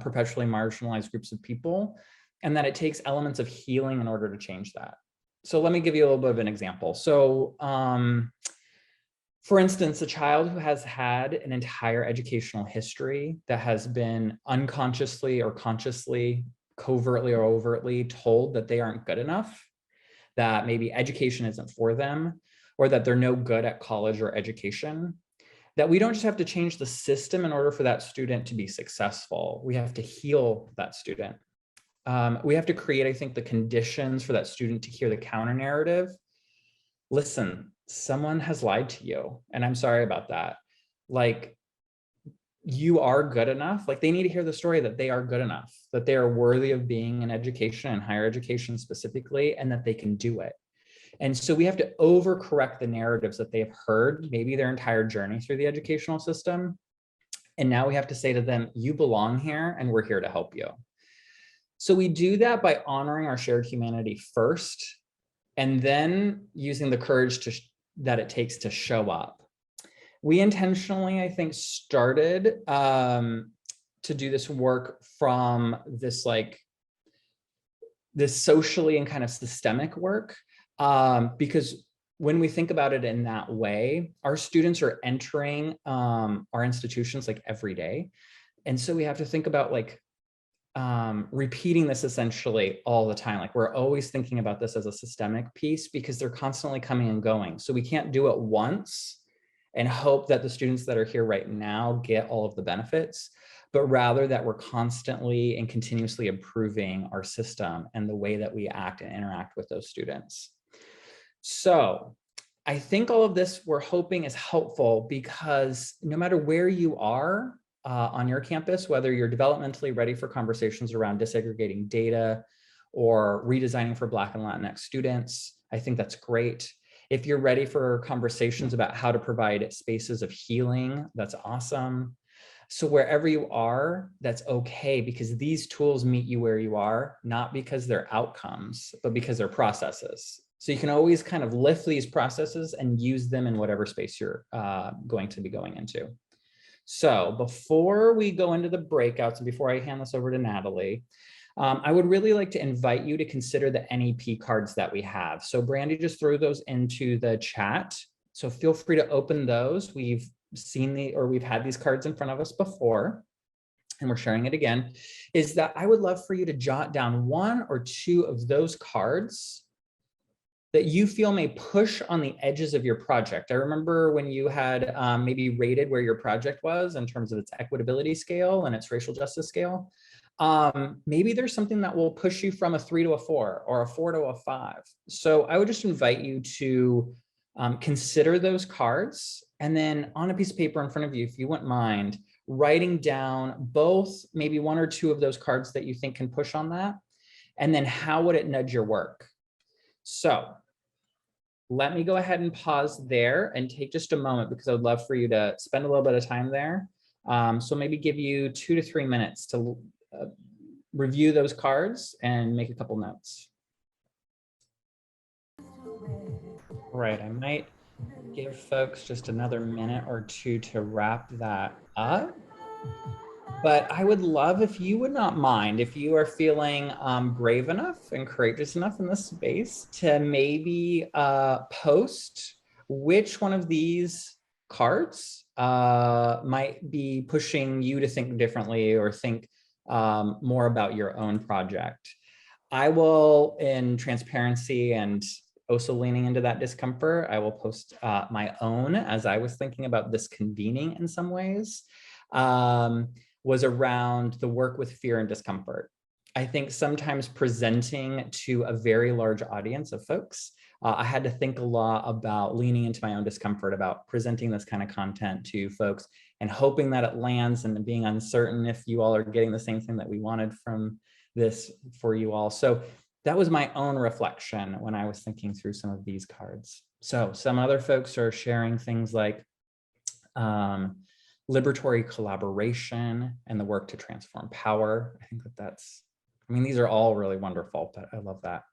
perpetually marginalized groups of people, and that it takes elements of healing in order to change that. So let me give you a little bit of an example. So for instance, a child who has had an entire educational history that has been unconsciously or consciously, covertly or overtly told that they aren't good enough, that maybe education isn't for them, or that they're no good at college or education, that we don't just have to change the system in order for that student to be successful. We have to heal that student. We have to create, I think, the conditions for that student to hear the counter narrative. Listen, someone has lied to you, and I'm sorry about that. Like, you are good enough. Like, they need to hear the story that they are good enough, that they are worthy of being in education and higher education specifically, and that they can do it. And so we have to overcorrect the narratives that they've heard, maybe their entire journey through the educational system, And now we have to say to them, you belong here and we're here to help you. So we do that by honoring our shared humanity first, and then using the courage that it takes to show up. We intentionally, I think, started to do this work from this socially and kind of systemic work, because when we think about it in that way, our students are entering our institutions like every day. And so we have to think about repeating this essentially all the time. Like we're always thinking about this as a systemic piece because they're constantly coming and going. So we can't do it once and hope that the students that are here right now get all of the benefits, but rather that we're constantly and continuously improving our system and the way that we act and interact with those students. So I think all of this we're hoping is helpful because no matter where you are on your campus, whether you're developmentally ready for conversations around disaggregating data or redesigning for Black and Latinx students, I think that's great. If you're ready for conversations about how to provide spaces of healing, that's awesome. So wherever you are, that's okay, because these tools meet you where you are, not because they're outcomes, but because they're processes. So you can always kind of lift these processes and use them in whatever space you're going to be going into. So before we go into the breakouts and before I hand this over to Natalie, I would really like to invite you to consider the NEP cards that we have. So Brandy just threw those into the chat. So feel free to open those. We've had these cards in front of us before, and we're sharing it again, is that I would love for you to jot down 1 or 2 of those cards that you feel may push on the edges of your project. I remember when you had maybe rated where your project was in terms of its equitability scale and its racial justice scale. Maybe there's something that will push you from a 3 to a 4 or a 4 to a 5. So I would just invite you to consider those cards, and then on a piece of paper in front of you, if you wouldn't mind, writing down both maybe 1 or 2 of those cards that you think can push on that, and then how would it nudge your work? So let me go ahead and pause there and take just a moment, because I would love for you to spend a little bit of time there. So maybe give you 2 to 3 minutes to review those cards and make a couple notes. All right, I might give folks just another minute or 2 to wrap that up. But I would love if you would not mind, if you are feeling brave enough and courageous enough in this space, to maybe post which one of these cards might be pushing you to think differently or think more about your own project. I will, in transparency and also leaning into that discomfort, I will post my own, as I was thinking about this convening in some ways. Was around the work with fear and discomfort. I think sometimes presenting to a very large audience of folks, I had to think a lot about leaning into my own discomfort about presenting this kind of content to folks and hoping that it lands, and being uncertain if you all are getting the same thing that we wanted from this for you all. So that was my own reflection when I was thinking through some of these cards. So some other folks are sharing things like liberatory collaboration and the work to transform power. I think these are all really wonderful, but I love that.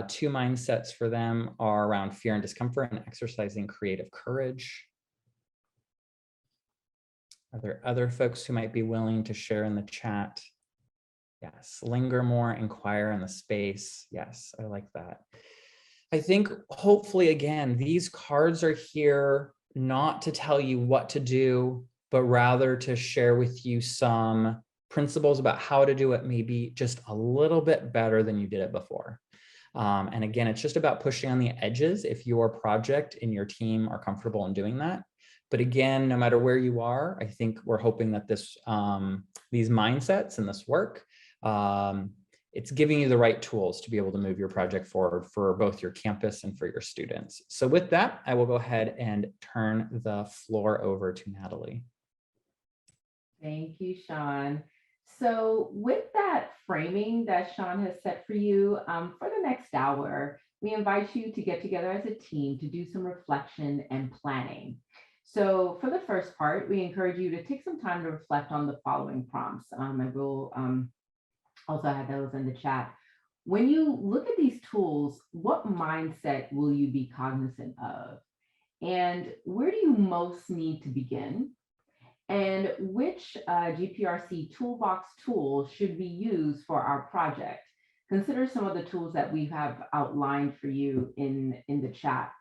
2 mindsets for them are around fear and discomfort and exercising creative courage. Are there other folks who might be willing to share in the chat? Yes, linger more, inquire in the space. Yes, I like that. I think hopefully, again, these cards are here not to tell you what to do, but rather to share with you some principles about how to do it maybe just a little bit better than you did it before. And again, it's just about pushing on the edges if your project and your team are comfortable in doing that. But again, no matter where you are, I think we're hoping that these mindsets and this work, it's giving you the right tools to be able to move your project forward for both your campus and for your students. So with that, I will go ahead and turn the floor over to Natalie. Thank you, Sean. So with that framing that Sean has set for you, for the next hour, we invite you to get together as a team to do some reflection and planning. So for the first part, we encourage you to take some time to reflect on the following prompts. I will also have those in the chat. When you look at these tools, what mindset will you be cognizant of? And where do you most need to begin? And which GPRC toolbox tool should we use for our project? Consider some of the tools that we have outlined for you in the chat.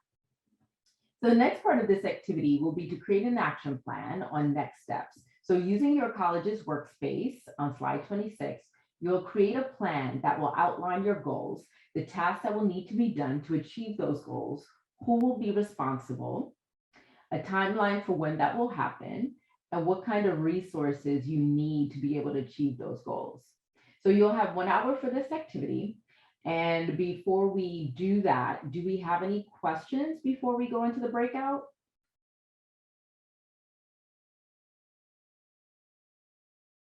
So the next part of this activity will be to create an action plan on next steps. So using your college's workspace on slide 26, you'll create a plan that will outline your goals, the tasks that will need to be done to achieve those goals, who will be responsible, a timeline for when that will happen, and what kind of resources you need to be able to achieve those goals. So you'll have 1 hour for this activity. And before we do that, do we have any questions before we go into the breakout?